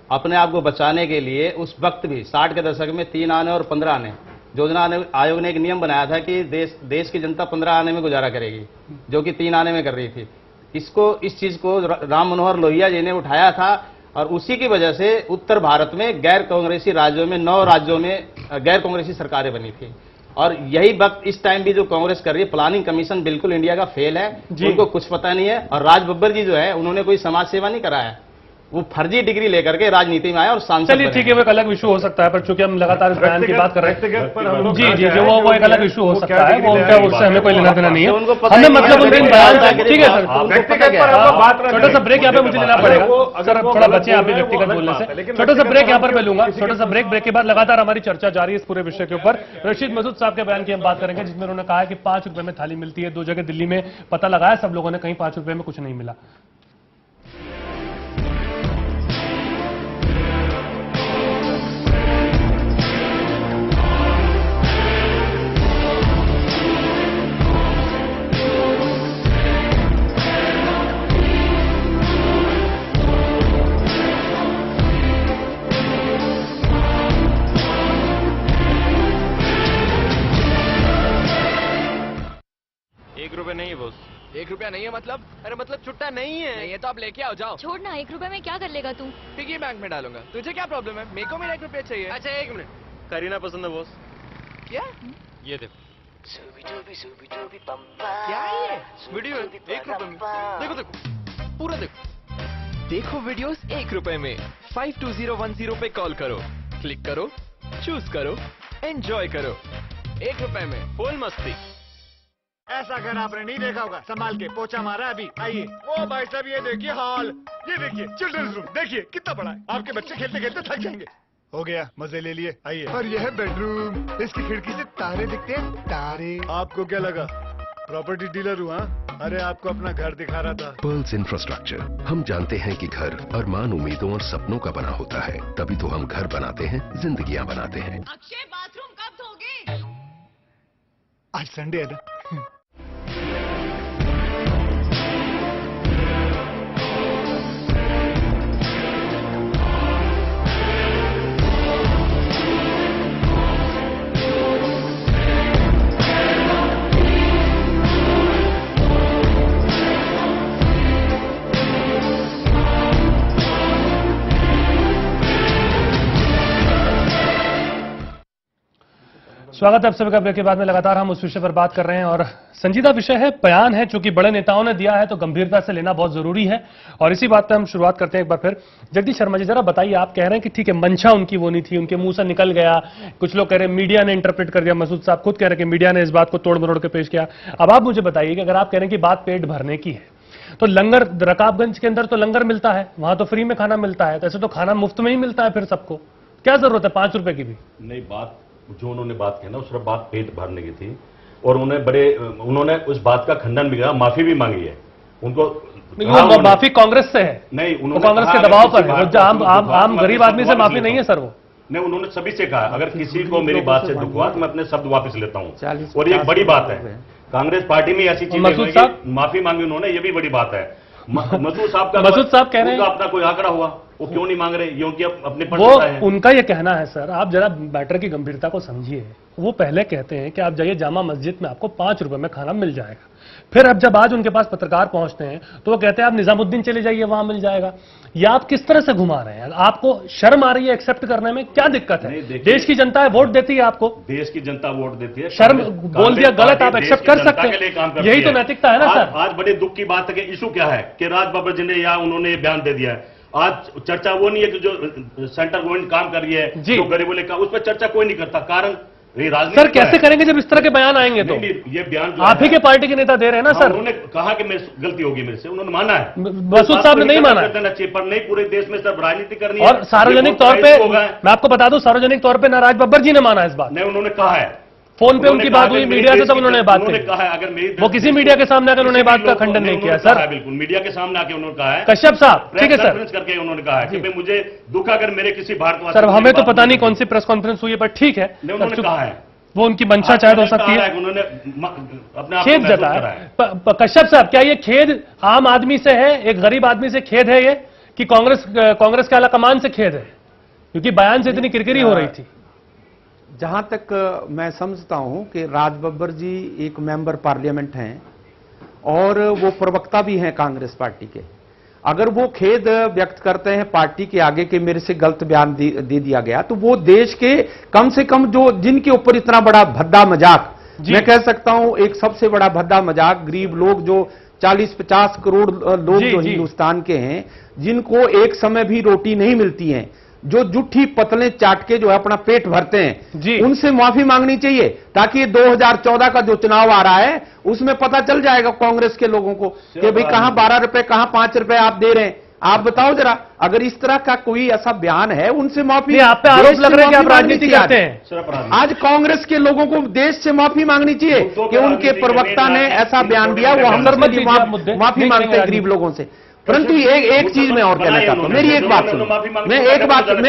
Speaker 6: अपने आप को बचाने के लिए, उस वक्त भी 60 के दशक में 3 आने और 15 आने, योजना आयोग ने एक नियम बनाया था कि देश की जनता 15 आने में गुजारा करेगी, जो कि 3 आने में कर रही थी। इस चीज को राम मनोहर लोहिया जी ने उठाया था, और उसी की वजह से उत्तर भारत में गैर कांग्रेसी राज्यों में 9 राज्यों में गैर कांग्रेसी सरकारें बनी थी। और यही वक्त इस टाइम भी जो कांग्रेस कर रही है, प्लानिंग कमीशन बिल्कुल इंडिया का फेल है, उनको कुछ पता नहीं है। और राज बब्बर जी जो है, उन्होंने कोई समाज सेवा नहीं करा है, वो फर्जी डिग्री लेकर के राजनीति में आया और सांसद।
Speaker 8: चलिए ठीक है, वो एक अलग इशू हो सकता है, पर चूंकि हम लगातार इस बयान की बात कर रहे हैं जी जी जी, वो एक अलग इशू हो सकता है, वो उनका, उससे हमें कोई लेना देना नहीं है। हमने मतलब उनके बयान, ठीक है सर, छोटा सा ब्रेक यहाँ पे मुझे लेना पड़ेगा सर, थोड़ा बचे आप भी व्यक्तिगत बोलने से, छोटा सा ब्रेक यहाँ पर मैं लूंगा, छोटा सा ब्रेक के बाद लगातार हमारी चर्चा जारी है इस पूरे विषय के ऊपर। रशीद मसूद साहब के बयान की हम बात करेंगे, जिसमें उन्होंने कहा है कि 5 रुपए में थाली मिलती है, 2 जगह दिल्ली में पता लगाया सब लोगों ने, कहीं 5 रुपए में कुछ नहीं मिला।
Speaker 13: नहीं है बॉस।
Speaker 10: 1 रुपया नहीं है मतलब? अरे मतलब छुट्टा नहीं है। नहीं है तो आप लेके आओ, जाओ।
Speaker 1: छोड़ ना, 1 रुपए में क्या कर लेगा तू?
Speaker 10: पिगी बैंक में डालूंगा। तुझे क्या प्रॉब्लम है? मेरे को मेरा 1 रुपया चाहिए। अच्छा 1 मिनट,
Speaker 13: करीना पसंद है बॉस।
Speaker 10: क्या?
Speaker 13: ये देखो।
Speaker 10: क्या है ये? वीडियो 1 रुपए में, देखो देखो पूरा देखो।
Speaker 13: देखो वीडियोस 1 रुपए में। 52010 पे कॉल करो, क्लिक करो, चूज करो, एंजॉय करो।
Speaker 10: 1 रुपए में
Speaker 13: फुल मस्ती।
Speaker 2: ऐसा घर आपने नहीं देखा होगा, संभाल के पोछा मारा अभी। आइए, वो भाई साहब ये देखिए हॉल, ये देखिए चिल्ड्रंस रूम, देखिए कितना बड़ा है, आपके बच्चे खेलते खेलते थक जाएंगे।
Speaker 9: हो गया, मजे ले लिए, आइए। और यह है बेडरूम, इसकी खिड़की से तारे दिखते हैं, तारे।
Speaker 2: आपको क्या लगा प्रॉपर्टी डीलर हुआ? अरे आपको अपना घर दिखा रहा था।
Speaker 5: पर्ल्स इंफ्रास्ट्रक्चर, हम जानते हैं कि घर अरमान, उम्मीदों और सपनों का बना होता है, तभी तो हम घर बनाते हैं, जिंदगियां बनाते हैं।
Speaker 1: अक्षय बाथरूम कब धोगे?
Speaker 9: आज संडे है ना।
Speaker 8: स्वागत है आप सभी का। ब्रेक के बाद में लगातार हम उस विषय पर बात कर रहे हैं और संजीदा विषय है, बयान है, चूंकि बड़े नेताओं ने दिया है तो गंभीरता से लेना बहुत जरूरी है। और इसी बात पर हम शुरुआत करते हैं एक बार फिर। जगदीश शर्मा जी, जरा बताइए, आप कह रहे हैं कि ठीक है मंशा उनकी वो नहीं थी, उनके मुंह से निकल गया, कुछ लोग कह रहे हैं मीडिया ने इंटरप्रेट कर दिया, मसूद साहब खुद कह रहे हैं कि मीडिया ने इस बात को तोड़ मरोड़ के पेश किया। अब आप मुझे बताइए कि अगर आप कह रहे हैं कि बात पेट भरने की है, तो लंगर रकाबगंज के अंदर तो लंगर मिलता है, वहां तो फ्री में खाना मिलता है, तो ऐसे तो खाना मुफ्त में ही मिलता है, फिर सबको क्या जरूरत है 5 रुपए की भी?
Speaker 19: नहीं, बात जो उन्होंने बात की ना, उस बात पेट भरने की थी, और उन्होंने उस बात का खंडन भी किया, माफी भी मांगी है उनको।
Speaker 8: माफी कांग्रेस से है?
Speaker 19: नहीं, उन्होंने
Speaker 8: कांग्रेस के दबाव पर है, आम गरीब आदमी से माफी नहीं है सर वो।
Speaker 19: नहीं, उन्होंने सभी से कहा अगर किसी को मेरी बात से दुख हुआ तो मैं अपने शब्द वापस लेता हूं, और ये बड़ी बात है। कांग्रेस पार्टी में ऐसी चीजें माफी मांगी उन्होंने, ये भी बड़ी बात है। मसूद साहब कह रहे हैं अपना कोई आंकड़ा हुआ, वो क्यों नहीं मांग रहे? ये उनकी अपने पर
Speaker 8: वो
Speaker 19: है।
Speaker 8: उनका ये कहना है सर, आप जरा मैटर की गंभीरता को समझिए। वो पहले कहते हैं कि आप जाइए जामा मस्जिद में, आपको 5 रुपए में खाना मिल जाएगा। फिर अब जब आज उनके पास पत्रकार पहुंचते हैं तो वो कहते हैं आप निजामुद्दीन चले जाइए, वहां मिल जाएगा। या आप किस तरह से घुमा रहे हैं? आपको शर्म आ रही है एक्सेप्ट करने में? क्या दिक्कत है? देश की जनता है, वोट देती है आपको।
Speaker 19: देश की जनता वोट देती है।
Speaker 8: शर्म बोल दिया गलत, आप एक्सेप्ट कर सकते हैं। यही तो नैतिकता है ना सर।
Speaker 19: आज बड़े दुख की बात है कि इशू क्या है कि राज बब्बर जी ने या उन्होंने बयान दे दिया है। आज चर्चा वो नहीं है कि जो सेंट्रल गवर्नमेंट काम कर रही है, जो गरीबों का, उस पर चर्चा कोई नहीं करता। कारण
Speaker 8: सर कैसे करेंगे जब इस तरह के बयान आएंगे? तो
Speaker 19: ये बयान
Speaker 8: आप ही के पार्टी के नेता दे रहे हैं ना सर।
Speaker 19: उन्होंने कहा कि मैं गलती होगी मेरे से, उन्होंने माना है।
Speaker 8: मसूद साहब ने नहीं माना है,
Speaker 19: पर नहीं पूरे देश में सब राजनीति करनी है।
Speaker 8: और सार्वजनिक तौर पे मैं आपको बता दूं, सार्वजनिक तौर पे ना राज बब्बर जी ने माना इस बात।
Speaker 19: नहीं, उन्होंने कहा है,
Speaker 8: फोन पे उनकी बात हुई मीडिया से, तब उन्होंने बात कहा है।
Speaker 19: अगर मेरी
Speaker 8: वो किसी मीडिया के सामने आकर उन्होंने बात का खंडन नहीं किया सर।
Speaker 19: बिल्कुल मीडिया के सामने आके उन्होंने कहा है।
Speaker 8: कश्यप साहब ठीक है सर,
Speaker 19: करके उन्होंने कहा है कि मुझे दुख अगर मेरे किसी भारतवासी।
Speaker 8: सर हमें तो पता नहीं कौन सी प्रेस कॉन्फ्रेंस हुई है, पर ठीक है
Speaker 19: उन्होंने कहा है,
Speaker 8: वो उनकी मंशा शायद हो सकती है।
Speaker 19: उन्होंने अपने
Speaker 8: खेद जताया। कश्यप साहब क्या ये खेद आम आदमी से है, एक गरीब आदमी से खेद है ये, कि कांग्रेस के आला कमान से खेद है? क्योंकि बयान से इतनी किरकिरी हो रही थी।
Speaker 22: जहां तक मैं समझता हूं कि राज बब्बर जी एक मेंबर पार्लियामेंट हैं और वो प्रवक्ता भी हैं कांग्रेस पार्टी के। अगर वो खेद व्यक्त करते हैं पार्टी के आगे कि मेरे से गलत बयान दे दिया गया, तो वो देश के कम से कम जो जिनके ऊपर इतना बड़ा भद्दा मजाक, मैं कह सकता हूं एक सबसे बड़ा भद्दा मजाक, गरीब लोग जो 40-50 करोड़ लोग जो हिंदुस्तान के हैं, जिनको एक समय भी रोटी नहीं मिलती है, जो जुठी पतले चाट के जो है अपना पेट भरते हैं, उनसे माफी मांगनी चाहिए, ताकि 2014 का जो चुनाव आ रहा है उसमें पता चल जाएगा कांग्रेस के लोगों को कि भाई कहां 12 रुपए कहां 5 रुपए आप दे रहे हैं। आप बताओ जरा, अगर इस तरह का कोई ऐसा बयान है उनसे माफी।
Speaker 8: आप पे आरोप लग रहा है कि आप राजनीति करते हैं।
Speaker 22: आज कांग्रेस के लोगों को देश से माफी मांगनी चाहिए कि उनके प्रवक्ता ने ऐसा बयान दिया, वो हम माफी मांगते हैं गरीब लोगों से। परंतु एक चीज मैं और कहना चाहता हूं, मेरी एक बात सुनो, मैं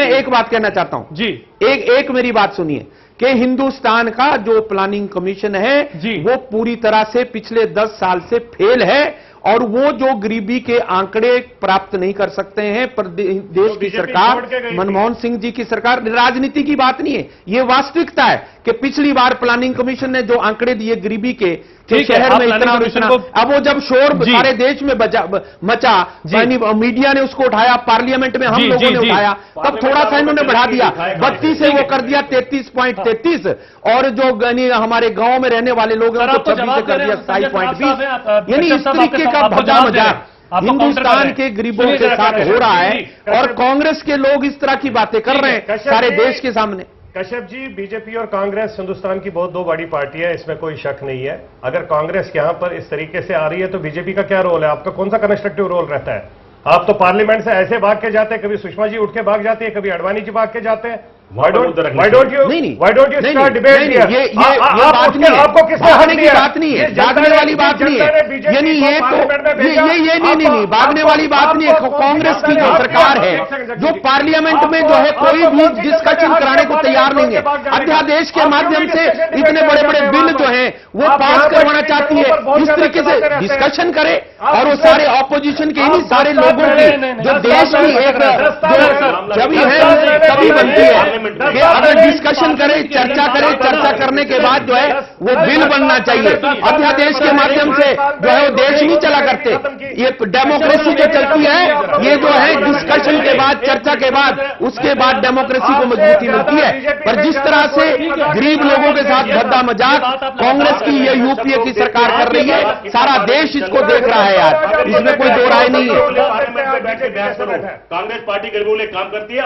Speaker 22: एक बात कहना चाहता हूं जी, एक मेरी बात सुनिए कि हिंदुस्तान का जो प्लानिंग कमीशन है वो पूरी तरह से पिछले 10 साल से फेल है, और वो जो गरीबी के आंकड़े प्राप्त नहीं कर सकते हैं। पर देश की सरकार, मनमोहन सिंह जी की सरकार, राजनीति की बात नहीं है, ये वास्तविकता है कि पिछली बार प्लानिंग कमीशन ने जो आंकड़े दिए गरीबी के शहर में इतना, अब वो जब शोर सारे देश में मचा, मीडिया ने उसको उठाया, पार्लियामेंट में हम लोगों ने उठाया, तब थोड़ा सा इन्होंने बढ़ा दिया, 32 से वो कर दिया 33.33, और जो हमारे गांव में रहने वाले लोग हैं उनको 26 से कर दिया 27.20। यानी इस तरीके का भद्दा मजाक हिंदुस्तान के गरीबों के साथ हो रहा है, और कांग्रेस के लोग इस तरह की बातें कर रहे हैं सारे देश के सामने।
Speaker 20: कश्यप जी, बीजेपी और कांग्रेस हिंदुस्तान की बहुत 2 बड़ी पार्टी है, इसमें कोई शक नहीं है। अगर कांग्रेस यहां पर इस तरीके से आ रही है तो बीजेपी का क्या रोल है? आपका कौन सा कंस्ट्रक्टिव रोल रहता है? आप तो पार्लियामेंट से ऐसे भाग के जाते हैं, कभी सुषमा जी उठ के भाग जाती है, कभी अडवाणी जी भाग के जाते हैं। Why don't you start debate here? आपको किसने हक दिया?
Speaker 22: बात नहीं है, भागने वाली बात नहीं है, यानी ये नहीं भागने वाली बात नहीं है। कांग्रेस की जो सरकार है, जो पार्लियामेंट में जो है कोई भी डिस्कशन कराने को तैयार नहीं है, अध्यादेश के माध्यम से इतने बड़े बड़े बिल जो है वो पास करवाना चाहती है। इस तरीके से डिस्कशन करे, और वो सारे ऑपोजिशन के इन्हीं सारे लोगों की जो देश की एक छवि है तभी बनती है कि अगर डिस्कशन करे, चर्चा करने के बाद जो है वो बिल बनना चाहिए। अध्यादेश के माध्यम से जो है वो देश नहीं चला करते। ये डेमोक्रेसी जो चलती है, ये जो है डिस्कशन के बाद, चर्चा के बाद, उसके बाद डेमोक्रेसी को मजबूती मिलती है। पर जिस तरह से गरीब लोगों के साथ भद्दा मजाक कांग्रेस की ये यूपीए की सरकार कर रही है, सारा देश इसको देख रहा है यार, इसमें कोई दो राय नहीं है।
Speaker 19: कांग्रेस पार्टी गरीबों के लिए काम करती है,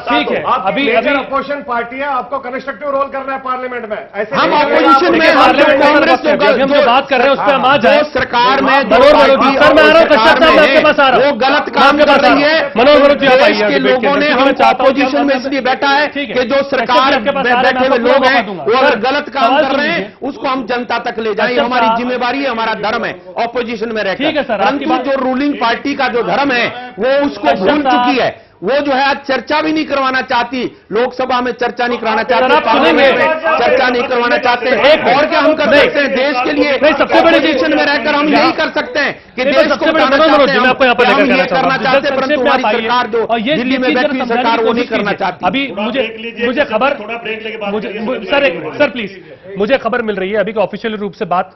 Speaker 20: ठीक है, अभी अपोजिशन पार्टी है, आपको कंस्ट्रक्टिव रोल करना है पार्लियामेंट में। ऐसे
Speaker 22: हम अपोजिशन में, हम जो कांग्रेस जो बात कर रहे हैं उस पर हम आ जाए। सरकार में वो गलत काम कर रही है, देश के लोगों ने हमको अपोजिशन में इसलिए बैठा है कि जो सरकार में बैठे हुए लोग हैं वो अगर गलत काम कर रहे हैं उसको हम जनता तक ले जाएं, हमारी जिम्मेवारी है, हमारा धर्म है अपोजिशन में रहकर। परंतु जो रूलिंग पार्टी का जो धर्म है वो उसको भूल चुकी है, वो जो है आज चर्चा भी नहीं करवाना चाहती, लोकसभा में चर्चा नहीं कराना चाहते, पार्लियामेंट में चर्चा नहीं करवाना चाहते। और क्या हम कर सकते हैं देश के लिए? ऑपोजिशन में रहकर हम यही कर सकते हैं कि देश को बताना चाहते हैं, हम ये करना चाहते हैं, परंतु हमारी सरकार जो दिल्ली में बैठी सरकार वो नहीं करना चाहती।
Speaker 8: अभी मुझे खबर सर प्लीज, मुझे खबर मिल रही है अभी कि ऑफिशियल रूप से बात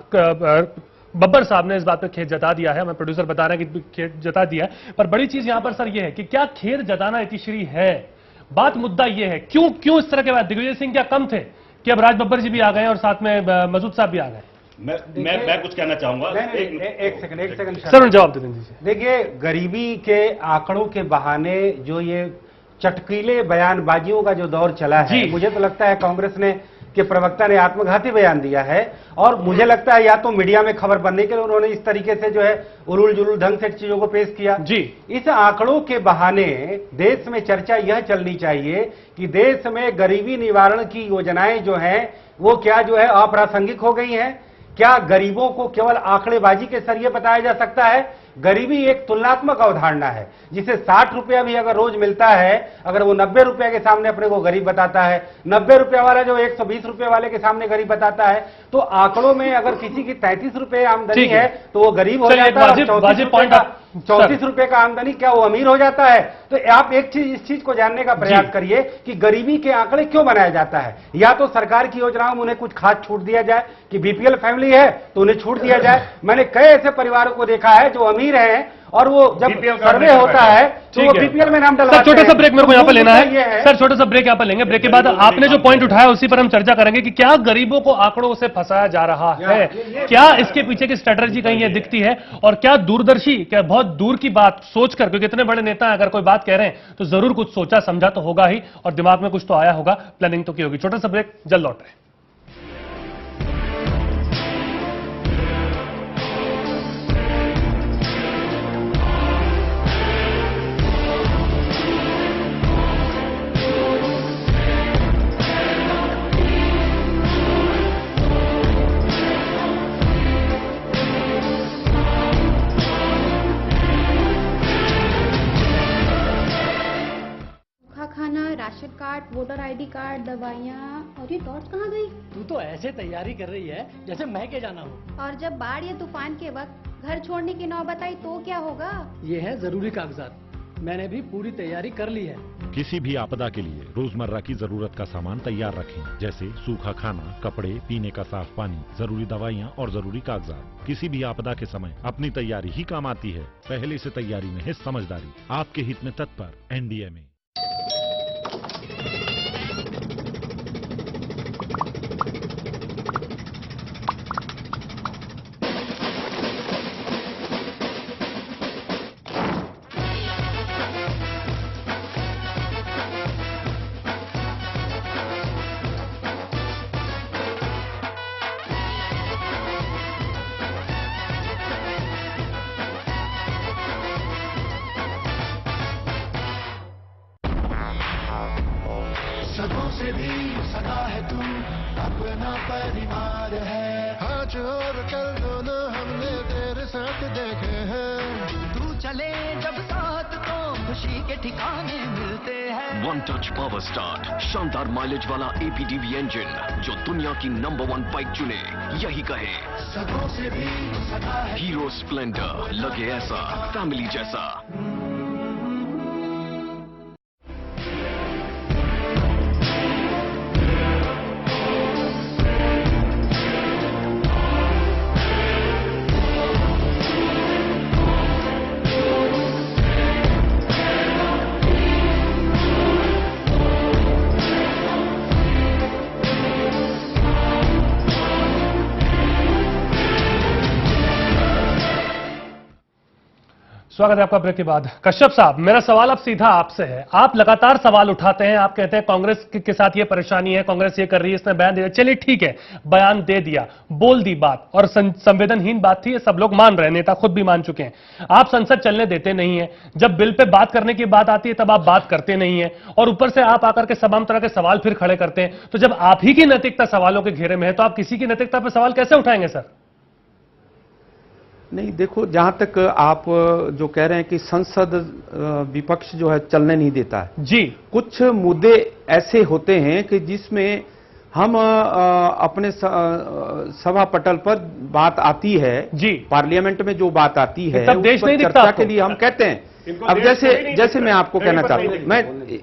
Speaker 8: बब्बर साहब ने इस बात पे खेद जता दिया है, हमें प्रोड्यूसर बता रहे हैं कि खेद जता दिया है, पर बड़ी चीज यहां पर सर ये है कि क्या खेद जताना इतिश्री है? बात मुद्दा ये है क्यों इस तरह के बात? दिग्विजय सिंह क्या कम थे कि अब राज बब्बर जी भी आ गए और साथ में मसूद साहब भी आ गए?
Speaker 19: मैं कुछ कहना चाहूंगा।
Speaker 21: एक सेकंड
Speaker 8: सर जवाब दे दीजिए।
Speaker 21: देखिए, गरीबी के आंकड़ों के बहाने जो ये चटकीले बयानबाजियों का जो दौर चला है, मुझे तो लगता है कांग्रेस ने के प्रवक्ता ने आत्मघाती बयान दिया है, और मुझे लगता है या तो मीडिया में खबर बनने के लिए उन्होंने इस तरीके से जो है उलूल जुलूल ढंग से चीजों को पेश किया। इस आंकड़ों के बहाने देश में चर्चा यह चलनी चाहिए कि देश में गरीबी निवारण की योजनाएं जो हैं वो क्या जो है अप्रासंगिक हो गई हैं? क्या गरीबों को केवल आंकड़ेबाजी के जरिए बताया जा सकता है? गरीबी एक तुलनात्मक अवधारणा है, जिसे 60 रुपया भी अगर रोज मिलता है, अगर वो 90 रुपया के सामने अपने को गरीब बताता है, 90 रुपया वाला जो 120 रुपये वाले के सामने गरीब बताता है, तो आंकड़ों में अगर किसी की 33 रुपये आमदनी है तो वो गरीब हो जाता है, 34 रुपये का आमदनी क्या वो अमीर हो जाता है? तो आप एक चीज इस चीज को जानने का प्रयास करिए कि गरीबी के आंकड़े क्यों बनाया जाता है। या तो सरकार की योजनाओं में उन्हें कुछ खास छूट दिया जाए कि बीपीएल फैमिली है तो उन्हें छूट दिया जाए। मैंने कई ऐसे परिवारों को देखा है जो अमीर हैं और वो जब सर्वे होता है तो वो बीपीएल में नाम डलवाते हैं।
Speaker 8: छोटा सा ब्रेक मेरे को यहाँ पर लेना है सर, छोटा सा ब्रेक यहाँ पर लेंगे। ब्रेक के बाद आपने जो पॉइंट उठाया उसी पर हम चर्चा करेंगे कि क्या गरीबों को आंकड़ों से फंसाया जा रहा है, क्या इसके पीछे की स्ट्रेटजी कहीं ये दिखती है, और क्या दूरदर्शी, क्या बहुत दूर की बात सोचकर, क्योंकि इतने बड़े नेता अगर कोई बात कह रहे हैं तो जरूर कुछ सोचा समझा तो होगा ही, और दिमाग में कुछ तो आया होगा, प्लानिंग तो की होगी। छोटा सा ब्रेक, जल्द लौट रहे हैं।
Speaker 7: Ration card, voter ID card, दवाइयाँ, और ये टॉर्च कहाँ गई?
Speaker 12: तू तो ऐसे तैयारी कर रही है जैसे मैं के जाना हो।
Speaker 7: और जब बाढ़ या तूफान के वक्त घर छोड़ने की नौबत आई तो क्या होगा?
Speaker 12: ये है जरूरी कागजात, मैंने भी पूरी तैयारी कर ली है।
Speaker 23: किसी भी आपदा के लिए रोजमर्रा की जरूरत का सामान तैयार रखें, जैसे सूखा खाना, कपड़े, पीने का साफ पानी, जरूरी दवाइयाँ और जरूरी कागजात। किसी भी आपदा के समय अपनी तैयारी ही काम आती है। पहले से तैयारी में है समझदारी। आपके हित में तत्पर एनडीए में।
Speaker 3: सदों से भी सदा है तू, अपना परिवार है। आज और कल दोनों हमने तेरे साथ देखे हैं।
Speaker 4: तू चले जब साथ तो खुशी के ठिकाने मिलते हैं।
Speaker 24: वन टच पावर स्टार्ट, शानदार माइलेज वाला एपीडीवी इंजन जो दुनिया की नंबर 1 बाइक चुने, यही कहे
Speaker 3: सदों से भी सदा है।
Speaker 24: हीरो स्प्लेंडर, लगे ऐसा फैमिली जैसा।
Speaker 8: स्वागत है आपका ब्रेक के बाद। कश्यप साहब, मेरा सवाल अब सीधा आपसे है। आप लगातार सवाल उठाते हैं, आप कहते हैं कांग्रेस के साथ ये परेशानी है, कांग्रेस ये कर रही है, इसने बयान दिया। चलिए ठीक है, बयान दे दिया, बोल दी बात, और संवेदनहीन बात थी, ये सब लोग मान रहे हैं, नेता खुद भी मान चुके हैं। आप संसद चलने देते नहीं है, जब बिल पे बात करने की बात आती है तब आप बात करते नहीं है, और ऊपर से आप आकर के तमाम तरह के सवाल फिर खड़े करते हैं। तो जब आप ही की नैतिकता सवालों के घेरे में है तो आप किसी की नैतिकता पर सवाल कैसे उठाएंगे सर?
Speaker 22: नहीं, देखो, जहां तक आप जो कह रहे हैं कि संसद विपक्ष जो है चलने नहीं देता है
Speaker 8: जी,
Speaker 22: कुछ मुद्दे ऐसे होते हैं कि जिसमें हम अपने सभा पटल पर बात आती है जी, पार्लियामेंट में जो बात आती है
Speaker 8: तब देश नहीं दिखता
Speaker 22: चर्चा के लिए हम कहते हैं। अब जैसे मैं आपको कहना चाहता हूं,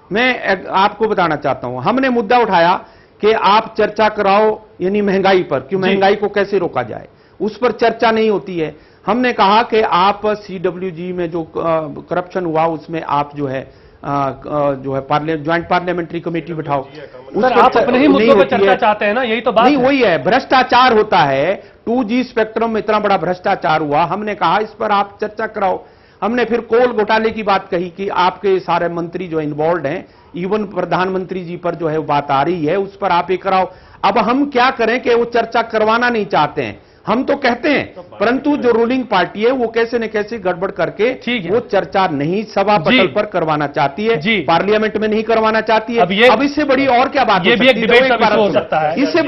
Speaker 22: मैं आपको बताना चाहता हूं, हमने मुद्दा उठाया कि आप चर्चा कराओ यानी महंगाई पर, कि महंगाई को कैसे रोका जाए, उस पर चर्चा नहीं होती है। हमने कहा कि आप CWG में जो करप्शन हुआ उसमें आप जो है ज्वाइंट पार्लियामेंट्री कमेटी बिठाओ।
Speaker 8: सर, आप अपने ही मुद्दों पर चर्चा चाहते हैं ना, यही तो बात
Speaker 22: नहीं, वही है, भ्रष्टाचार होता है। 2G स्पेक्ट्रम में इतना बड़ा भ्रष्टाचार हुआ, हमने कहा इस पर आप चर्चा कराओ। हमने फिर कोल घोटाले की बात कही कि आपके सारे मंत्री जो इन्वॉल्व हैं, इवन प्रधानमंत्री जी पर जो है बात आ रही है, उस पर आप ये कराओ। अब हम क्या करें कि वो चर्चा करवाना नहीं चाहते हैं, हम तो कहते हैं, परंतु जो रूलिंग पार्टी है वो कैसे न कैसे गड़बड़ करके वो चर्चा नहीं सभा पटल पर करवाना चाहती है, पार्लियामेंट में नहीं करवाना चाहती है। अब इससे बड़ी और क्या बात
Speaker 8: हो सकता है?
Speaker 22: इससे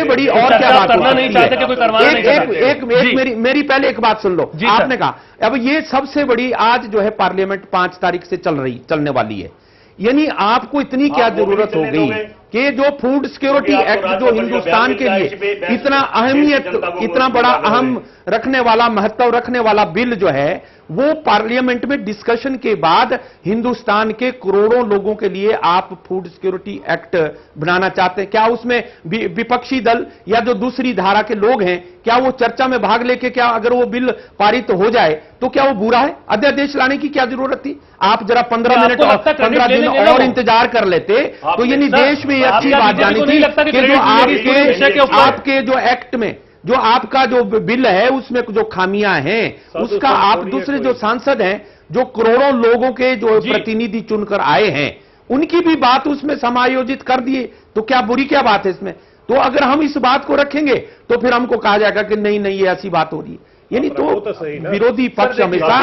Speaker 22: बड़ी और क्या बात
Speaker 8: करना नहीं चाहते कि कोई करवाना नहीं चाहता।
Speaker 22: मेरी पहले एक बात सुन लो, आपने कहा अब ये सबसे बड़ी आज जो है पार्लियामेंट 5 तारीख से चलने वाली है, यानी आपको इतनी क्या जरूरत हो गई कि जो फूड सिक्योरिटी एक्ट जो हिंदुस्तान के लिए इतना अहमियत, इतना बड़ा अहम रखने वाला, महत्व रखने वाला बिल जो है, वो पार्लियामेंट में डिस्कशन के बाद हिंदुस्तान के करोड़ों लोगों के लिए आप फूड सिक्योरिटी एक्ट बनाना चाहते हैं? क्या उसमें विपक्षी दल या जो दूसरी धारा के लोग हैं, क्या वो चर्चा में भाग लेके, क्या अगर वो बिल पारित हो जाए तो क्या वो बुरा है? अध्यादेश लाने की क्या जरूरत थी? आप जरा 15 मिनट और 15 दिन और इंतजार कर लेते तो यानी देश में ये अच्छी बात जानी थी कि जो आपके जो एक्ट में जो आपका जो बिल है उसमें जो खामियां हैं उसका आप दूसरे जो सांसद हैं, जो करोड़ों लोगों के जो प्रतिनिधि चुनकर आए हैं, उनकी भी बात उसमें समायोजित कर दिए, तो क्या बुरी क्या बात है इसमें? तो अगर हम इस बात को रखेंगे तो फिर हमको कहा जाएगा कि नहीं नहीं ये ऐसी बात हो रही है। यानी तो विरोधी पक्ष हमेशा,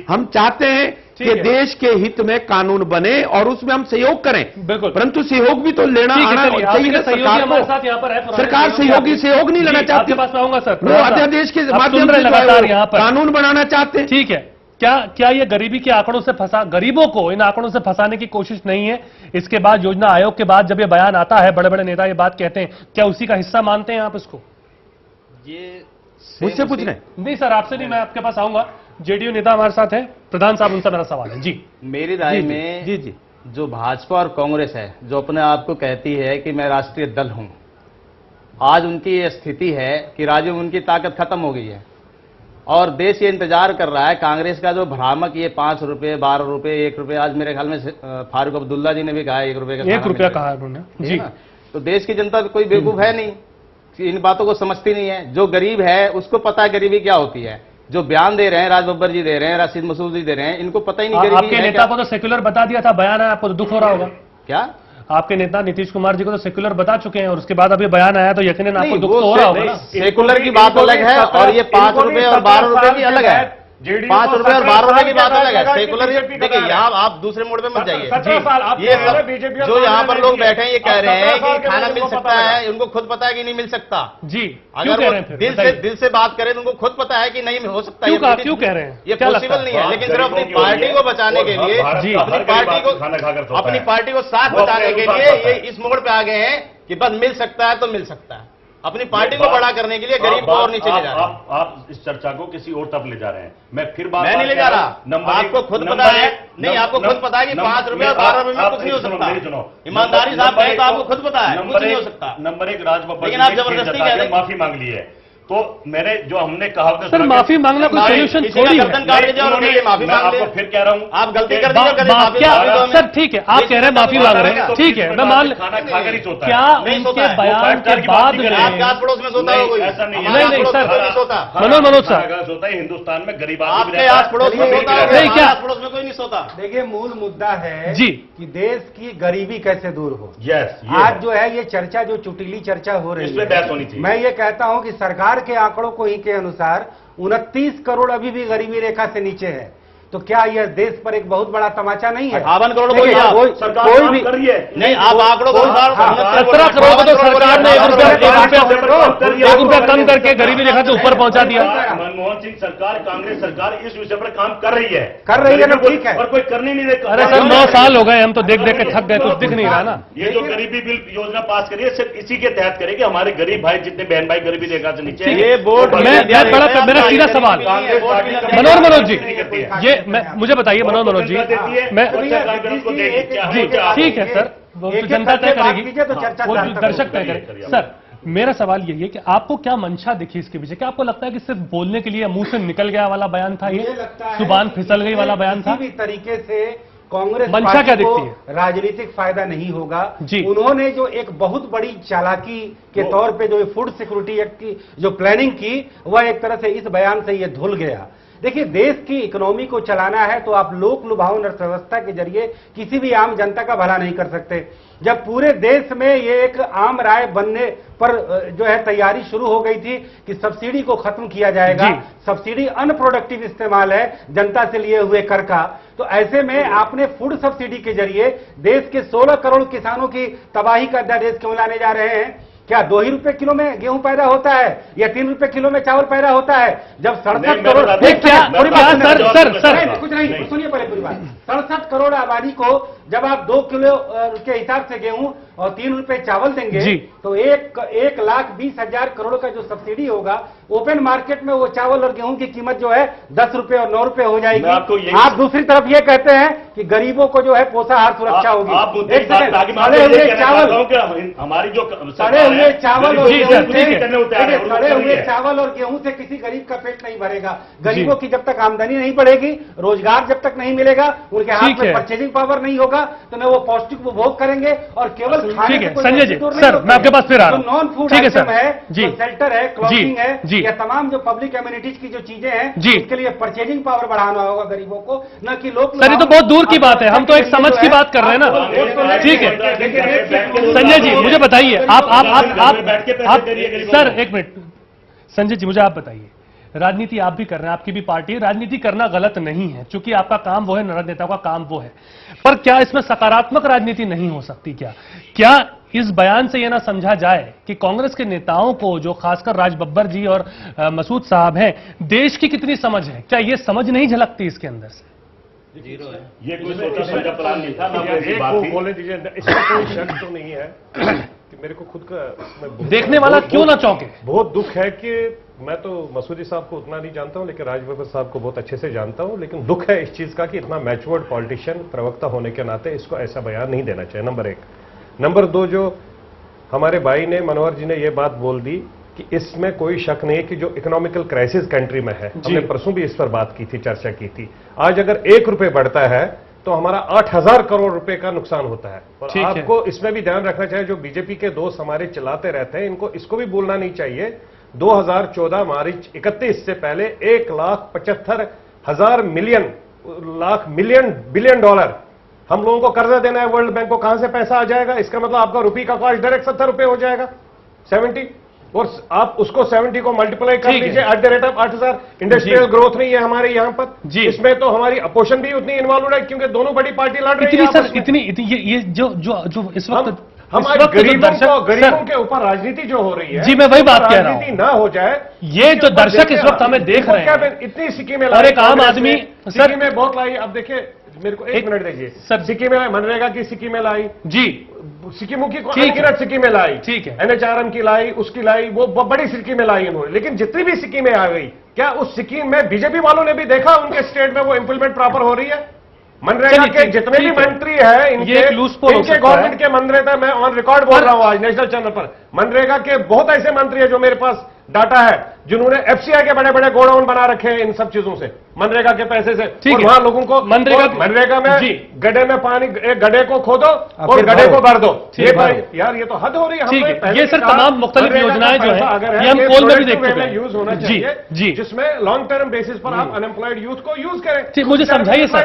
Speaker 22: हम चाहते हैं कि देश के हित में कानून बने और उसमें हम सहयोग करें, परंतु सहयोग भी तो लेना आना चाहिए ना सरकार को। सरकार सहयोग नहीं लेना चाहती, वो अध्यादेश के माध्यम से कानून बनाना चाहते हैं।
Speaker 8: ठीक है, क्या ये गरीबी के आंकड़ों से गरीबों को इन आंकड़ों से फंसाने की कोशिश नहीं है? इसके बाद योजना आयोग के बाद जब ये बयान आता है, बड़े बड़े नेता ये बात कहते हैं, क्या उसी का हिस्सा मानते हैं आप इसको?
Speaker 22: ये मुझसे पूछ रहे?
Speaker 8: नहीं सर, आपसे नहीं, मैं आपके पास आऊंगा। जेडीयू नेता हमारे साथ हैं, प्रधान साहब, उनसे मेरा सवाल है। जी,
Speaker 6: मेरी राय में जी जो भाजपा और कांग्रेस है, जो अपने आप को कहती है कि मैं राष्ट्रीय दल हूं, आज उनकी ये स्थिति है कि राज्य में उनकी ताकत खत्म हो गई है और देश ये इंतजार कर रहा है कांग्रेस का जो भ्रामक ये 5 रुपए, 12 रुपए, 1 रुपए, आज मेरे ख्याल में फारूक अब्दुल्ला जी ने भी कहा 1 रुपए का
Speaker 8: 1 रुपया कहा उन्होंने जी।
Speaker 6: तो देश की जनता कोई बेवकूफ है नहीं, इन बातों को समझती नहीं है। जो गरीब है उसको पता है गरीबी क्या होती है। जो बयान दे रहे हैं, राज बब्बर जी दे रहे हैं, राशिद मसूद जी दे रहे हैं, इनको पता ही नहीं गरीबी
Speaker 8: आपके नेता को तो सेक्युलर बता दिया था, बयान है, आपको तो दुख हो रहा होगा
Speaker 6: क्या?
Speaker 8: आपके नेता नीतीश कुमार जी को तो सेक्युलर बता चुके हैं और उसके बाद अभी बयान आया तो यकीनन आपको दुख तो हो रहा होगा।
Speaker 6: सेक्युलर की बात अलग है और ये 5 रुपए और 12 रुपए की अलग है। 5 रुपए और 12 रुपए की बात अलग है। सेकुलर, देखिए यहाँ आप दूसरे मोड़ पे मत जाइए। ये सब जो यहाँ पर लोग बैठे हैं ये कह रहे हैं कि खाना मिल सकता है, उनको खुद पता है कि नहीं मिल सकता
Speaker 8: जी।
Speaker 6: अगर वो दिल से बात करें तो उनको खुद पता है कि नहीं हो सकता।
Speaker 8: क्यों कह रहे हैं?
Speaker 6: ये पॉसिबल नहीं है, लेकिन सिर्फ अपनी पार्टी को बचाने के लिए, अपनी पार्टी को साथ बचाने के लिए ये इस मोड़ पे आ गए हैं कि बस मिल सकता है तो मिल सकता है। अपनी पार्टी को बड़ा करने के लिए गरीब को और नीचे ले जा रहे हैं।
Speaker 19: आप इस चर्चा को किसी और तरफ ले जा रहे हैं। मैं
Speaker 6: नहीं ले जा रहा। आपको खुद पता है, नहीं आपको खुद पता है कि 5 रुपए और 12 रुपए में कुछ नहीं हो सकता। ईमानदारी साहब कहें तो आपको खुद पता है कुछ नहीं हो सकता।
Speaker 19: नंबर 1 राज बब्बर,
Speaker 6: लेकिन आप जबरदस्ती कह रहे हैं,
Speaker 19: माफी मांग ली है। तो मैंने जो हमने कहा
Speaker 8: सर माफी मांगना कोई सोल्यूशन थोड़ी है।
Speaker 6: माफी मांग
Speaker 19: आपको फिर कह रहा हूं,
Speaker 6: आप गलती कर दीजिए।
Speaker 8: सर ठीक है, आप कह रहे हैं माफी मांग रहे हैं, ठीक है, मैं मान
Speaker 19: खाना खाकर ही सोता है।
Speaker 8: क्या उनके बयान के बाद
Speaker 6: आस पड़ोस में सोता है कोई?
Speaker 19: ऐसा नहीं
Speaker 8: है। नहीं सर,
Speaker 6: सोता
Speaker 8: मनोज सर
Speaker 19: सोता है हिंदुस्तान में गरीब
Speaker 6: आपके आस पड़ोस में सोता है,
Speaker 8: नहीं क्या
Speaker 6: आस पड़ोस में कोई नहीं सोता।
Speaker 21: देखिए मूल मुद्दा है
Speaker 8: जी
Speaker 21: कि देश की गरीबी कैसे दूर हो।
Speaker 19: यस,
Speaker 21: आज जो है ये चर्चा, जो चुटीली चर्चा हो रही
Speaker 19: इसमें बहस होनी चाहिए।
Speaker 21: मैं ये कहता हूं कि सरकार के आंकड़ों को ही के अनुसार 29 करोड़ अभी भी गरीबी रेखा से नीचे है। तो क्या यह देश पर एक बहुत बड़ा तमाचा नहीं है?
Speaker 6: 58 करोड़ बोलिए आप,
Speaker 19: सरकार
Speaker 21: कोई
Speaker 19: काम
Speaker 21: भी
Speaker 19: कर रही है।
Speaker 6: नहीं आप आंकड़ों को
Speaker 8: 17 करोड़ को तो सरकार ने 1 रुपया कम करके गरीबी रेखा से ऊपर पहुंचा दिया।
Speaker 19: मनमोहन सिंह सरकार, कांग्रेस सरकार इस विषय पर काम कर रही है
Speaker 21: ना, ठीक है,
Speaker 19: और कोई करने नहीं देता।
Speaker 8: अरे सर 9 साल हो गए, हम तो देख देख के थक गए, कुछ दिख नहीं रहा ना।
Speaker 19: ये जो गरीबी बिल योजना पास करिए सिर्फ इसी के तहत करें कि हमारे गरीब भाई जितने बहन भाई गरीबी रेखा से नीचे,
Speaker 6: ये बोर्ड
Speaker 8: मेरा सीधा सवाल मनोज जी, ये मुझे बताइए मनोज जी, मैं जी ठीक है सर, वो तो जनता तय करेगी, वो दर्शक तय करेंगे। सर मेरा सवाल यही है कि आपको क्या मंशा दिखी इसके पीछे? क्या आपको लगता है कि सिर्फ बोलने के लिए मुंह से निकल गया वाला बयान था, ये जुबान फिसल गई वाला बयान था?
Speaker 21: किसी भी तरीके से कांग्रेस
Speaker 8: मंशा क्या दिखती
Speaker 21: है? राजनीतिक फायदा नहीं होगा। उन्होंने जो एक बहुत बड़ी चालाकी के तौर पे जो फूड सिक्योरिटी एक्ट की जो प्लानिंग की, वह एक तरह से इस बयान से ये धुल गया। देखिए, देश की इकोनॉमी को चलाना है तो आप लोक लुभावन अर्थव्यवस्था के जरिए किसी भी आम जनता का भला नहीं कर सकते। जब पूरे देश में ये एक आम राय बनने पर जो है तैयारी शुरू हो गई थी कि सब्सिडी को खत्म किया जाएगा, सब्सिडी अनप्रोडक्टिव इस्तेमाल है जनता से लिए हुए कर का, तो ऐसे में आपने फूड सब्सिडी के जरिए देश के 16 करोड़ किसानों की तबाही का अध्यादेश क्यों लाने जा रहे हैं? क्या 2 ही रुपए किलो में गेहूं पैदा होता है या 3 रुपए किलो में चावल पैदा होता है? जब 67 करोड़ कुछ नहीं, सुनिए पहले पूरी बात। 67 करोड़ आबादी को जब आप 2 किलो के हिसाब से गेहूं और 3 रुपए चावल देंगे तो 1,20,000 करोड़ का जो सब्सिडी होगा, ओपन मार्केट में वो चावल और गेहूं की कीमत जो है 10 रुपए और 9 रुपए हो जाएगी। आप दूसरी तरफ ये कहते हैं कि गरीबों को जो है पोषाहार सुरक्षा होगी। सड़े हुए चावल,
Speaker 19: हमारी जो
Speaker 21: सड़े हुए चावल और गेहूं से किसी गरीब का पेट नहीं भरेगा। गरीबों की जब तक आमदनी नहीं बढ़ेगी, रोजगार जब तक नहीं मिलेगा, उनके हाथ में परचेजिंग पावर नहीं होगा, तो न वो पौष्टिक उपभोग करेंगे और केवल
Speaker 8: ठीक है संजय जी, सर मैं आपके पास फिर आ रहा हूं।
Speaker 21: नॉन फूड आइटम है, जो शेल्टर है, क्लॉथिंग है, या तमाम जो पब्लिक कम्युनिटीज की जो चीजें हैं, उसके लिए परचेजिंग पावर बढ़ाना होगा गरीबों को, न कि लोग।
Speaker 8: सर ये तो बहुत दूर की बात है, हम तो एक समझ की बात कर रहे हैं ना। ठीक है संजय जी मुझे बताइए, आप सर एक मिनट, संजय जी मुझे आप बताइए, राजनीति आप भी कर रहे हैं, आपकी भी पार्टी है, राजनीति करना गलत नहीं है, क्योंकि आपका काम वो है, राजनेताओं का काम वो है, पर क्या इसमें सकारात्मक राजनीति नहीं हो सकती? क्या इस बयान से यह ना समझा जाए कि कांग्रेस के नेताओं को, जो खासकर राज बब्बर जी और मसूद साहब हैं, देश की कितनी समझ है? क्या ये समझ नहीं झलकती इसके अंदर से?
Speaker 19: जीरो है, ये कोई सोचा समझा प्लान नहीं था।
Speaker 20: बोले दीजिए, इसमें कोई शक तो नहीं है कि मेरे को खुद का
Speaker 8: देखने वाला क्यों ना चौंके।
Speaker 20: बहुत दुख है कि मैं तो मसूदी साहब को उतना नहीं जानता हूं, लेकिन राज बब्बर साहब को बहुत अच्छे से जानता हूं, लेकिन दुख है इस चीज का कि इतना मैच्योर्ड पॉलिटिशियन, प्रवक्ता होने के नाते इसको ऐसा बयान नहीं देना चाहिए, नंबर 1। नंबर 2, जो हमारे भाई ने, मनोहर जी ने यह बात बोल दी कि इसमें कोई शक नहीं है कि जो इकोनॉमिकल क्राइसिस कंट्री में है, हमने परसों भी इस पर बात की थी, चर्चा की थी, आज अगर 1 रुपए बढ़ता है तो हमारा 8,000 करोड़ रुपए का नुकसान होता है। और आपको इसमें भी ध्यान रखना चाहिए, जो बीजेपी के दोस्त हमारे चिल्लाते रहते हैं, इनको इसको भी भूलना नहीं चाहिए, 2014 मार्च 31 से पहले 1,75,000 मिलियन बिलियन डॉलर हम लोगों को कर्जा देना है वर्ल्ड बैंक को। कहां से पैसा आ जाएगा? इसका मतलब आपका रुपये का कॉस्ट डायरेक्ट 70 रुपए हो जाएगा, 70, और आप उसको 70 को मल्टीप्लाई कर लीजिए at the rate of 8,000। Industrial growth नहीं है हमारे यहाँ पर, इसमें तो हमारी अपोजिशन भी उतनी इन्वॉल्व है, क्योंकि दोनों बड़ी पार्टी लड़ रही है।
Speaker 8: सर इतनी ये जो इस वक्त
Speaker 20: हमारे गरीबों के ऊपर राजनीति जो हो रही है,
Speaker 8: जी मैं वही बात कह रहा हूं,
Speaker 20: राजनीति ना हो जाए,
Speaker 8: ये जो दर्शक इस वक्त हमें देख रहे हैं,
Speaker 20: इतनी स्कीमें
Speaker 8: और एक आम आदमी
Speaker 20: सिक्किम में बहुत लाई। अब देखिए, मेरे को 1 मिनट देखिए सर, सिक्किम में मनरेगा की स्कीमें लाई जी, सिक्किमों की अनगिनत स्कीमें लाई, ठीक है, NHRM की लाई, उसकी लाई, वो बड़ी स्कीमें लाई उन्होंने, लेकिन जितनी भी स्कीमें आ गई, क्या उस स्कीम में बीजेपी वालों ने भी देखा उनके स्टेट में वो इंप्लीमेंट प्रॉपर हो रही है? मनरेगा के जितने भी मंत्री हैं, इनके गवर्नमेंट के मनरेगा, मैं ऑन रिकॉर्ड बोल रहा हूं आज नेशनल चैनल पर, मनरेगा के बहुत ऐसे मंत्री हैं जो मेरे पास डाटा है, जिन्होंने FCI के बड़े बड़े गोडाउन बना रखे हैं इन सब चीजों से, मनरेगा के पैसे से। और वहां लोगों को मनरेगा में गड्ढे में पानी, एक गड्ढे को खोदो और गड्ढे को भर दो। यार ये तो हद हो रही है।
Speaker 8: ये सर तमाम मुख्तलिफ योजनाएं जो है, ये हम पोल में भी देखते हैं,
Speaker 20: यूज होना चाहिए, जिसमें लॉन्ग टर्म बेसिस पर आप अनएम्प्लॉयड यूथ को यूज करें।
Speaker 8: मुझे समझाइए सर।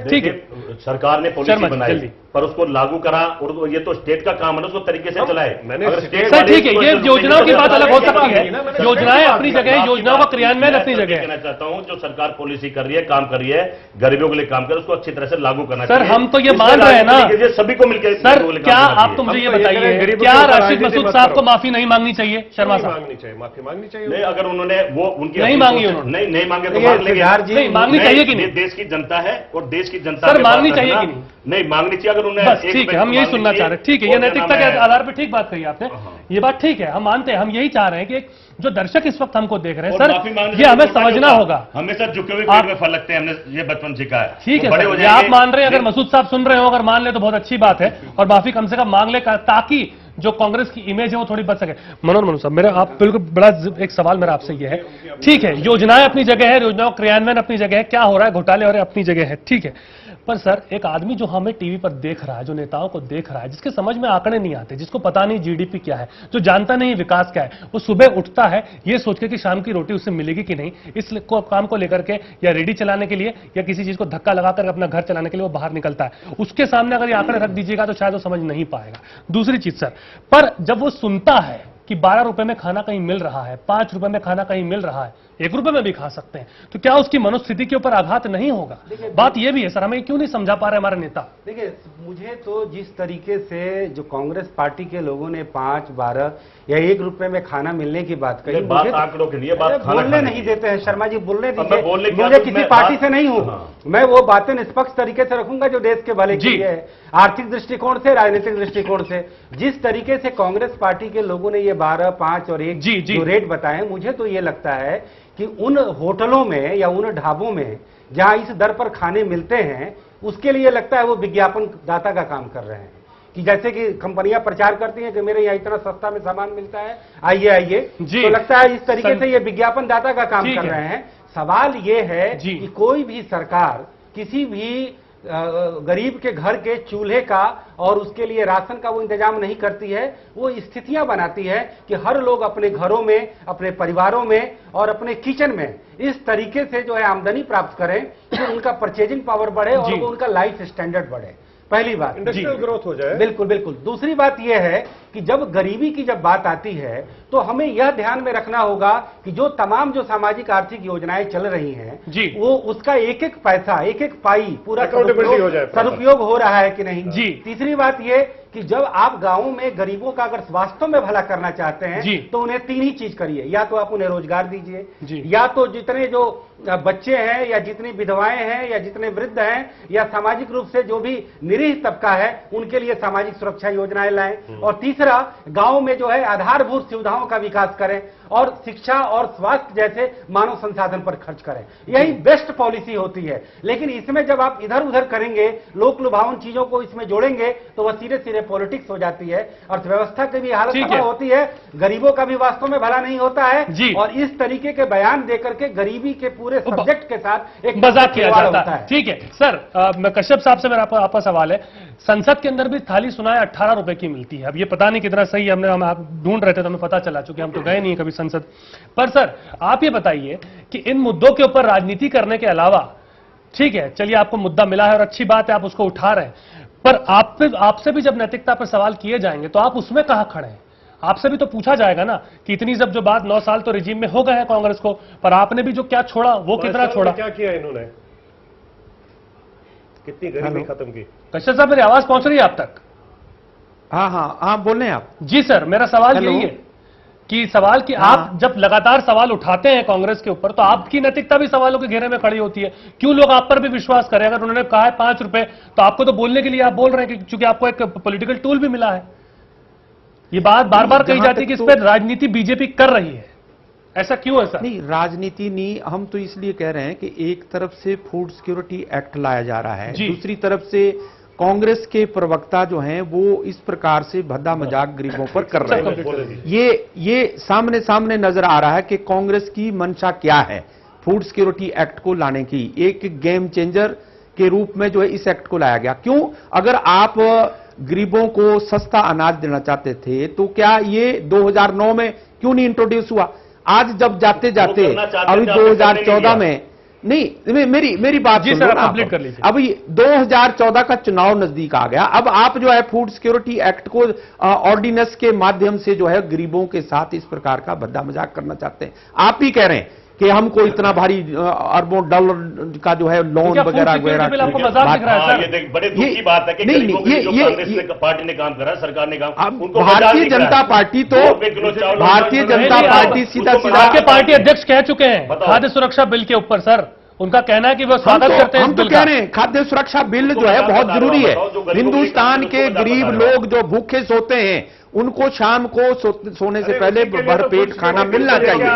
Speaker 19: ठीक है, सरकार ने पॉलिसी बनाई पर उसको लागू करा, और ये तो स्टेट का काम है ना, उसको तरीके से चलाए।
Speaker 8: सर ठीक है, ये योजनाओं की बात अलग हो सकती है, योजनाएं अपनी जगह है, योजनाओं का क्रियान्वयन अपनी जगह है।
Speaker 19: कहना चाहता हूं जो सरकार पॉलिसी कर रही है, काम कर रही है, गरीबों के लिए काम कर, उसको अच्छी तरह से लागू करना
Speaker 8: चाहिए। सर हम तो ये मान रहे हैं ना,
Speaker 19: सभी को मिलकर।
Speaker 8: सर क्या आप तो मुझे ये बताइए, क्या राशिद मसूद साहब को माफी नहीं मांगनी चाहिए? शर्मा साहब
Speaker 20: मांगनी चाहिए, माफी मांगनी चाहिए।
Speaker 19: नहीं, अगर उन्होंने वो उनकी
Speaker 8: नहीं मांगी, उन्होंने
Speaker 19: नहीं मांगे तो मांग लेंगे।
Speaker 8: नहीं मांगनी चाहिए कि नहीं?
Speaker 19: देश की जनता है और देश की जनता
Speaker 8: सर मांगनी चाहिए कि
Speaker 19: नहीं मांगनी चाहिए। अगर उन्हें
Speaker 8: ठीक है, हम यही सुनना चाह रहे हैं। ठीक है, ये नैतिकता के आधार पर ठीक बात कही आपने, ये बात ठीक है, हम मानते हैं। हम यही चाह रहे हैं कि जो दर्शक इस वक्त हमको देख रहे हैं, सर ये हमें समझना होगा।
Speaker 19: हमेशा झुके हुए पेड़ में फल लगते हैं, हमने ये बचपन सीखा है।
Speaker 8: ठीक है सर, ये आप मान रहे हैं, अगर मसूद साहब सुन रहे हो, अगर मान ले तो बहुत अच्छी बात है, और माफी कम से कम मांग ले, ताकि जो कांग्रेस की इमेज है वो थोड़ी बच सके। मनोज साहब, मेरा आप बिल्कुल बड़ा एक सवाल मेरा आपसे ये है, ठीक है योजनाएं अपनी जगह है, योजनाओं क्रियान्वयन अपनी जगह है, क्या हो रहा है घोटाले हो रहे हैं अपनी जगह है, ठीक है। पर सर एक आदमी जो हमें टीवी पर देख रहा है, जो नेताओं को देख रहा है, जिसके समझ में आंकड़े नहीं आते, जिसको पता नहीं जीडीपी क्या है, जो जानता नहीं विकास क्या है, वो सुबह उठता है ये सोच के कि शाम की रोटी उससे मिलेगी कि नहीं, इस काम को लेकर के या रेडी चलाने के लिए या किसी चीज को धक्का लगाकर अपना घर चलाने के लिए वो बाहर निकलता है। उसके सामने अगर ये आंकड़े रख दीजिएगा तो शायद वो समझ नहीं पाएगा। दूसरी चीज सर, पर जब वो सुनता है कि 12 रुपए में खाना कहीं मिल रहा है, 5 रुपए में खाना कहीं मिल रहा है, 1 रुपए में भी खा सकते हैं, तो क्या उसकी मनोस्थिति के ऊपर आघात नहीं होगा? बात यह भी है सर, हमें क्यों नहीं समझा पा रहे हमारे नेता?
Speaker 21: देखिए, मुझे तो जिस तरीके से जो कांग्रेस पार्टी के लोगों ने 5, 12 या 1 रुपए में खाना मिलने की बात कही,
Speaker 19: बात आंकड़ों के लिए, बात
Speaker 21: बोलने नहीं देते हैं। शर्मा जी बोलने दीजिए, मुझे किसी पार्टी से नहीं हूं, मैं वो बातें निष्पक्ष तरीके से रखूंगा जो देश के भले के लिए है, आर्थिक दृष्टिकोण से, राजनीतिक दृष्टिकोण से। जिस तरीके से कांग्रेस पार्टी के लोगों ने ये 12, 5 और 1 जो रेट बताए, मुझे तो ये लगता है कि उन होटलों में या उन ढाबों में जहां इस दर पर खाने मिलते हैं, उसके लिए लगता है वो विज्ञापन दाता का काम कर रहे हैं। कि जैसे कि कंपनियां प्रचार करती हैं कि मेरे यहाँ इतना सस्ता में सामान मिलता है, आइए आइए, तो लगता है इस तरीके से ये विज्ञापन दाता का काम कर रहे हैं। सवाल ये है कि कोई भी सरकार किसी भी गरीब के घर के चूल्हे का और उसके लिए राशन का वो इंतजाम नहीं करती है, वो स्थितियां बनाती है कि हर लोग अपने घरों में, अपने परिवारों में और अपने किचन में इस तरीके से जो है आमदनी प्राप्त करें कि उनका परचेजिंग पावर बढ़े और वो उनका लाइफ स्टैंडर्ड बढ़े। पहली बात,
Speaker 20: इंडस्ट्रियल ग्रोथ हो जाए।
Speaker 21: बिल्कुल बिल्कुल। दूसरी बात यह है कि जब गरीबी की जब बात आती है तो हमें यह ध्यान में रखना होगा कि जो तमाम जो सामाजिक आर्थिक योजनाएं चल रही हैं, वो उसका एक एक पैसा, एक एक पाई पूरा सदुपयोग हो रहा है कि नहीं। तीसरी बात यह कि जब आप गांवों में गरीबों का अगर वास्तव में भला करना चाहते हैं तो उन्हें 3 ही चीज करिए, या तो आप उन्हें रोजगार दीजिए, या तो जितने जो बच्चे हैं या जितनी विधवाएं हैं या जितने वृद्ध हैं या सामाजिक रूप से जो भी निरीह तबका है उनके लिए सामाजिक सुरक्षा योजनाएं लाएं, और तीसरा गांव में जो है आधारभूत सुविधाओं का विकास करें और शिक्षा और स्वास्थ्य जैसे मानव संसाधन पर खर्च करें। यही बेस्ट पॉलिसी होती है। लेकिन इसमें जब आप इधर उधर करेंगे, लोक लुभावन चीजों को इसमें जोड़ेंगे, तो वह सीधे सीधे पॉलिटिक्स हो जाती है, अर्थव्यवस्था की भी हालत खराब होती है, गरीबों का भी वास्तव में भला नहीं होता है, और इस तरीके के बयान देकर के गरीबी के पूरे सब्जेक्ट के साथ एक
Speaker 8: मजाक किया जाता है। ठीक है सर, कश्यप साहब से मेरा आपका सवाल है, संसद के अंदर भी थाली सुना है 18 रुपए की मिलती है। अब ये पता नहीं कितना सही, हम आप ढूंढ रहे थे तो हमें पता चला, चूंकि हम तो गए नहीं कभी संसद। पर सर आप ये बताइए कि इन मुद्दों के ऊपर राजनीति करने के अलावा, ठीक है चलिए आपको मुद्दा मिला है और अच्छी बात है आप उसको उठा रहे हैं, पर आपसे भी जब नैतिकता पर सवाल किए जाएंगे तो आप उसमें कहां खड़े हैं? आपसे भी तो पूछा जाएगा ना कि इतनी जब जो बात 9 साल तो रिजीम में हो गए हैं कांग्रेस को, पर आपने भी जो क्या छोड़ा वो कितना छोड़ा,
Speaker 20: क्या किया इन्होंने, कितनी गरीबी खत्म की।
Speaker 8: कश्यप साहब मेरी आवाज पहुंच रही है आप तक?
Speaker 22: हाँ बोल रहे हैं आप।
Speaker 8: जी सर, मेरा सवाल यही है कि सवाल कि आप जब लगातार सवाल उठाते हैं कांग्रेस के ऊपर, तो आपकी नैतिकता भी सवालों के घेरे में खड़ी होती है। क्यों लोग आप पर भी विश्वास करें? अगर उन्होंने कहा है 5 रुपए, तो आपको तो बोलने के लिए आप बोल रहे हैं कि चूंकि आपको एक पॉलिटिकल टूल भी मिला है। ये बात बार बार कही जाती है कि इस पर राजनीति बीजेपी कर रही है, ऐसा क्यों है सर?
Speaker 22: नहीं, राजनीति नहीं, हम तो इसलिए कह रहे हैं कि एक तरफ से फूड सिक्योरिटी एक्ट लाया जा रहा है, दूसरी तरफ से कांग्रेस के प्रवक्ता जो हैं वो इस प्रकार से भद्दा मजाक गरीबों पर कर रहे हैं। ये सामने सामने नजर आ रहा है कि कांग्रेस की मंशा क्या है फूड सिक्योरिटी एक्ट को लाने की। एक गेम चेंजर के रूप में जो है इस एक्ट को लाया गया। क्यों? अगर आप गरीबों को सस्ता अनाज देना चाहते थे तो क्या ये 2009 में क्यों नहीं इंट्रोड्यूस हुआ? आज जब जाते जाते अभी 2014 में नहीं, मेरी बात
Speaker 8: जी सर, कंप्लीट कर लीजिए।
Speaker 22: अब 2014 का चुनाव नजदीक आ गया। अब आप जो है फूड सिक्योरिटी एक्ट को ऑर्डिनेंस के माध्यम से जो है गरीबों के साथ इस प्रकार का भद्दा मजाक करना चाहते हैं। आप ही कह रहे हैं कि हमको इतना भारी अरबों डॉलर का जो है लोन वगैरह वगैरह,
Speaker 19: बड़े दुख की बात है कि कांग्रेस पार्टी ने काम करा, सरकार ने काम,
Speaker 22: भारतीय जनता पार्टी तो भारतीय जनता पार्टी सीधा
Speaker 8: आपके पार्टी अध्यक्ष कह चुके हैं खाद्य सुरक्षा बिल के ऊपर। सर, उनका कहना है कि वो स्वागत करते हैं।
Speaker 22: हम तो कह रहे हैं खाद्य सुरक्षा बिल जो है बहुत जरूरी है। हिंदुस्तान के गरीब लोग जो भूखे सोते हैं उनको शाम को सोने से पहले भरपेट खाना मिलना चाहिए।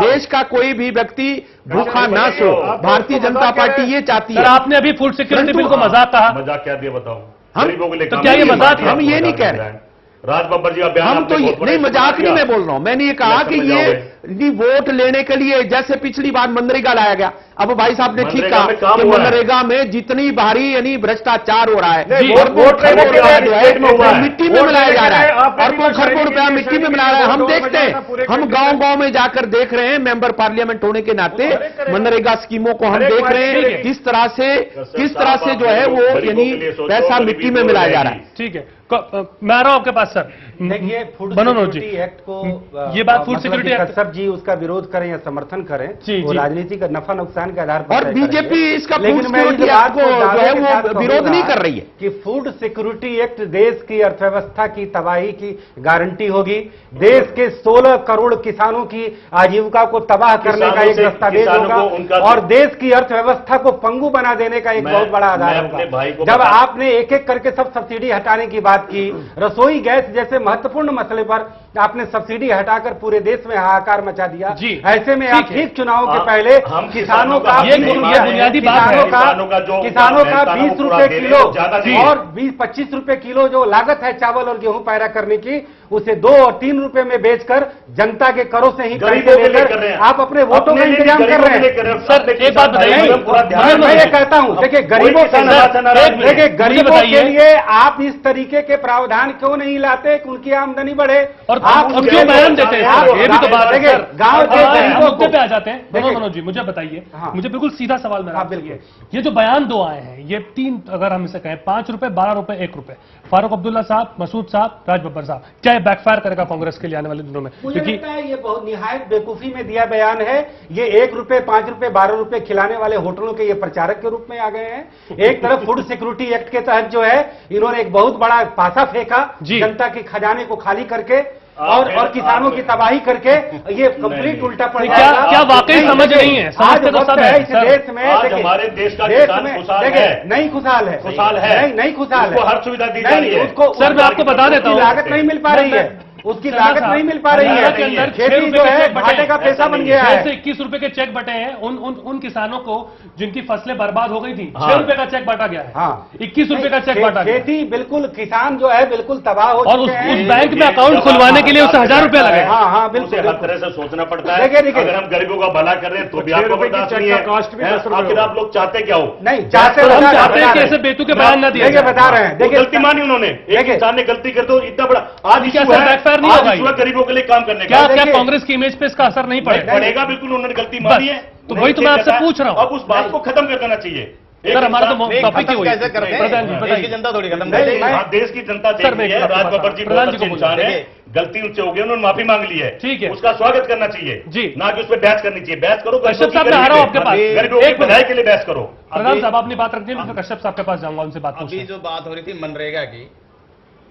Speaker 22: देश का कोई भी व्यक्ति भूखा ना सो। भारतीय जनता पार्टी ये चाहती है।
Speaker 8: आपने अभी फूड सिक्योरिटी बिल को मजाक कहा।
Speaker 19: मजाक क्या दिया बताओ?
Speaker 22: तो क्या ये मजाक? हम ये नहीं कह रहे।
Speaker 19: राज बब्बर जी का बयान
Speaker 22: हम तो नहीं, मजाक नहीं मैं बोल रहा हूं। मैंने ये कहा कि ये वोट लेने के लिए जैसे पिछली बार मनरेगा लाया गया। अब भाई साहब ने ठीक कहा कि मनरेगा में जितनी भारी यानी भ्रष्टाचार हो रहा है, मिट्टी में मिलाया जा रहा है, अरबों खरबों रुपया मिट्टी में मिला रहा है। हम देखते हैं, हम गांव गांव में जाकर देख रहे हैं, मेंबर पार्लियामेंट होने के नाते मनरेगा स्कीमों को हम देख रहे हैं किस तरह से जो है वो यानी पैसा मिट्टी में मिलाया जा रहा है।
Speaker 8: ठीक है, मैं आ रहा हूं आपके पास सर।
Speaker 21: देखिए, फूड सिक्योरिटी एक्ट को
Speaker 8: ये बात फूड सिक्योरिटी एक्ट
Speaker 21: सब जी उसका विरोध करें या समर्थन करें, वो राजनीति का नफा नुकसान के आधार पर,
Speaker 22: और बीजेपी इसका फूड सिक्योरिटी एक्ट को जो है वो विरोध नहीं कर रही है
Speaker 21: कि फूड सिक्योरिटी एक्ट देश की अर्थव्यवस्था की तबाही की गारंटी होगी। देश के 16 करोड़ किसानों की आजीविका को तबाह करने का एक दस्तावेज होगा और देश की अर्थव्यवस्था को पंगु बना देने का एक बहुत बड़ा आधार होगा। जब आपने एक एक करके सब सब्सिडी हटाने की बात की, रसोई गैस जैसे महत्वपूर्ण मसले पर आपने सब्सिडी हटाकर पूरे देश में हाहाकार मचा दिया। ऐसे में आप ठीक चुनाव के पहले किसानों का
Speaker 8: बुनियादी बात है,
Speaker 21: किसानों का 20 रुपए किलो और 20-25 रुपए किलो जो लागत है चावल और गेहूं पैदा करने की, उसे 2 और 3 रुपए में बेचकर जनता के करों से ही पैसे लेकर आप अपने वोटों का इंतजाम कर रहे हैं।
Speaker 8: सर, एक बात बताइए,
Speaker 21: मैं ये कहता हूं, देखिए गरीबों के लिए आप इस तरीके के प्रावधान क्यों नहीं लाते कि उनकी आमदनी बढ़े
Speaker 8: और आप क्यों बयान देते हैं? ये भी तो बात है। गांव के गरीबों पे आ जाते हैं। मनोज जी, मुझे बताइए, मुझे बिल्कुल सीधा सवाल मेरा, ये जो बयान 2 आए हैं, ये 3 अगर हम इसे कहें, 5 रुपए, 12 रुपए, 1 रुपए, फारूक अब्दुल्ला साहब, मसूद साहब, राज बब्बर साहब, क्या ये बैकफायर करेगा कांग्रेस के लिए आने वाले दिनों में?
Speaker 21: मुझे लगता है ये बहुत निहायत बेवकूफी में दिया बयान है। ये 1 रुपए, 5 रुपए, 12 रुपए खिलाने वाले होटलों के ये प्रचारक के रूप में आ गए हैं। एक तरफ फूड सिक्योरिटी एक्ट के तहत जो है इन्होंने एक बहुत बड़ा पासा फेंका जनता के खजाने को खाली करके और किसानों की तबाही करके, ये कंप्लीट उल्टा पड़ जाएगा।
Speaker 8: क्या वाकई समझ नहीं है?
Speaker 21: आज वक्त है इस देश में,
Speaker 19: हमारे देश का किसान खुशहाल है,
Speaker 21: नहीं खुशहाल है, नहीं खुशहाल है,
Speaker 19: हर सुविधा दी जा रही है।
Speaker 8: सर, मैं आपको बता देता हूँ,
Speaker 21: लागत नहीं मिल पा रही है, उसकी लागत नहीं मिल पा रही है। खेती जो है घाटे का पैसा बन गया है।
Speaker 8: 21 रुपए के चेक बटे हैं उन किसानों को जिनकी फसलें बर्बाद हो गई थी। 6 रुपए का चेक बांटा गया है। 21 रुपए का चेक बांटा गया।
Speaker 21: खेती बिल्कुल, किसान जो है बिल्कुल तबाह हो
Speaker 8: और उस बैंक में अकाउंट खुलवाने के लिए उसे 1000 रुपए लगे।
Speaker 21: हाँ बिल्कुल,
Speaker 19: हर तरह से सोचना पड़ता है। अगर हम गरीबों का भला कर रहे हैं तो भी आपको बर्दाश्त नहीं है। आखिर आप लोग चाहते क्या हो?
Speaker 21: नहीं
Speaker 8: चाहते हैं कि ऐसे बेतु के बयान न दिए।
Speaker 21: बता रहे हैं, देखिए
Speaker 19: गलती मानी उन्होंने, एक इंसान ने गलती कर दो, इतना बड़ा आज
Speaker 8: बैकफायर नहीं होगा
Speaker 19: गरीबों के लिए काम करने
Speaker 8: का। क्या कांग्रेस की इमेज पे इसका असर नहीं
Speaker 19: पड़ेगा? बिल्कुल, उन्होंने गलती मानी है,
Speaker 8: तो वही तो मैं आपसे पूछ रहा हूं।
Speaker 19: अब उस बात को खत्म कर देना चाहिए।
Speaker 8: सर, हमारा तो टॉपिक ही
Speaker 6: कैसे करते हैं? देश की जनता थोड़ी खत्म
Speaker 19: कर रही है। देश की जनता देख रही है। राज बब्बर जी बहुत अच्छे इंसान है, गलती उनसे हो गई, उन्होंने माफी मांग ली है,
Speaker 8: ठीक है,
Speaker 19: उसका स्वागत करना चाहिए जी, ना कि उस पर बहस करनी चाहिए। बहस करो,
Speaker 8: कश्यप साहब मैं आ रहा हूं आपके पास,
Speaker 19: गरीबों की भलाई के लिए बहस करो।
Speaker 8: प्रधान साहब अपनी बात रखिए, मैं कश्यप साहब के पास जाऊंगा, उनसे बात
Speaker 6: अभी जो बात हो रही थी मनरेगा की,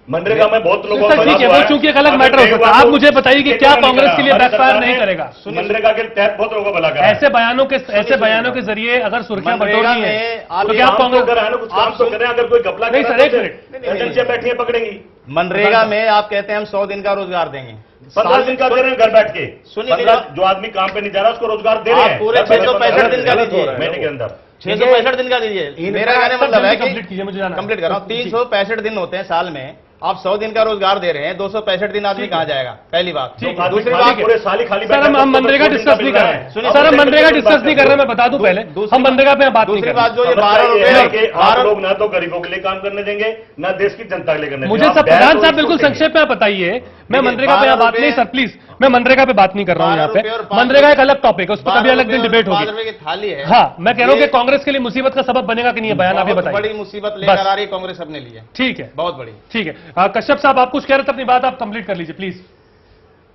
Speaker 19: मनरेगा में बहुत लोगों
Speaker 8: को ठीक है, वो चूंकि एक अलग मैटर हो सकता है। आप मुझे बताइए कि क्या कांग्रेस के लिए बैकफायर नहीं करेगा?
Speaker 19: मनरेगा के तहत बहुत लोगों को भला करा।
Speaker 8: ऐसे बयानों के जरिए अगर सुर्खियां बटोरनी है तो क्या कांग्रेस
Speaker 19: कुछ काम तो करें? अगर कोई घपला
Speaker 8: नहीं सर, एक मिनट,
Speaker 19: बैठिए पकड़ेंगी।
Speaker 6: मनरेगा में आप कहते हैं हम 100 दिन का रोजगार देंगे,
Speaker 19: 15 दिन का दे रहे हैं घर बैठ के। सुनिए, जो आदमी काम पे नहीं जा रहा उसको रोजगार दे रहे हैं।
Speaker 6: पूरे 665 दिन का दीजिए
Speaker 19: महीने के अंदर,
Speaker 6: 665 दिन का दीजिए। मेरा कहने मतलब है कि
Speaker 8: कंप्लीट कीजिए, मुझे
Speaker 6: कंप्लीट कर रहा हूं। 365 दिन होते हैं साल में, आप 100 दिन का रोजगार दे रहे हैं, 265 दिन आदमी कहां जाएगा? पहली बात।
Speaker 19: दूसरी बात, पूरे साल ही खाली।
Speaker 8: सर, हम मनरेगा डिस्कस नहीं कर रहे हैं। सर, हम मनरेगा डिस्कस नहीं कर रहे हैं, मैं बता दूं पहले, हम मनरेगा पे बात नहीं कर रहे।
Speaker 6: जो ये 12 रुपए
Speaker 19: आप लोग ना तो गरीबों के लिए काम करने देंगे, ना देश की जनता के लिए करने देंगे।
Speaker 8: मुझे सब प्रधान साहब बिल्कुल संक्षेप में बताइए, मैं मनरेगा पे बात नहीं। सर प्लीज, मैं मनरेगा पे बात नहीं कर रहा हूँ यहाँ पे, मनरेगा एक अलग टॉपिक है, उस पर कभी अलग दिन डिबेट होगी।
Speaker 6: 5 रुपए की थाली है।
Speaker 8: हाँ, मैं कह रहा हूँ कि कांग्रेस के लिए मुसीबत का सबब बनेगा कि नहीं है, बयान आप ये बताइए।
Speaker 6: बड़ी मुसीबत लेकर आ रही है कांग्रेस अपने लिए।
Speaker 8: ठीक है,
Speaker 6: बहुत बड़ी।
Speaker 8: ठीक है, कश्यप साहब आप कुछ कह रहे थे, अपनी बात आप कंप्लीट कर लीजिए प्लीज।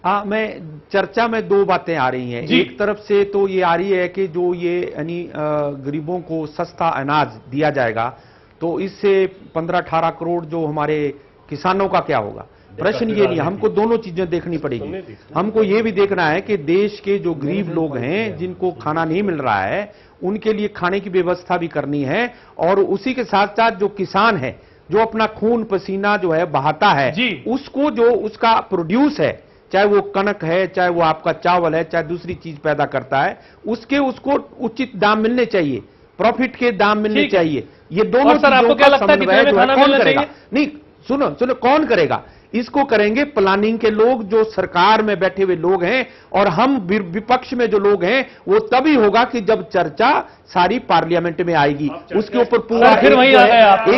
Speaker 22: हाँ, मैं चर्चा में 2 बातें आ रही हैं। एक तरफ से तो ये आ रही है कि जो ये यानी गरीबों को सस्ता अनाज दिया जाएगा तो इससे 15-18 करोड़ जो हमारे किसानों का क्या होगा। प्रश्न ये नहीं, हमको दोनों चीजें देखनी पड़ेगी। हमको ये भी देखना है कि देश के जो गरीब लोग हैं जिनको खाना नहीं मिल रहा है उनके लिए खाने की व्यवस्था भी करनी है, और उसी के साथ साथ जो किसान है जो अपना खून पसीना जो है बहाता है उसको जो उसका प्रोड्यूस है, चाहे वो कनक है, चाहे वो आपका चावल है, चाहे दूसरी चीज पैदा करता है, उसको उचित दाम मिलने चाहिए, प्रॉफिट के दाम मिलने चाहिए। ये दोनों चीजों का समन्वय जो है कौन करेगा? नहीं, सुनो, कौन करेगा? इसको करेंगे प्लानिंग के लोग, जो सरकार में बैठे हुए लोग हैं, और हम विपक्ष में जो लोग हैं वो तभी होगा कि जब चर्चा सारी पार्लियामेंट में आएगी, उसके ऊपर पूरा
Speaker 8: फिर वही आ गया आप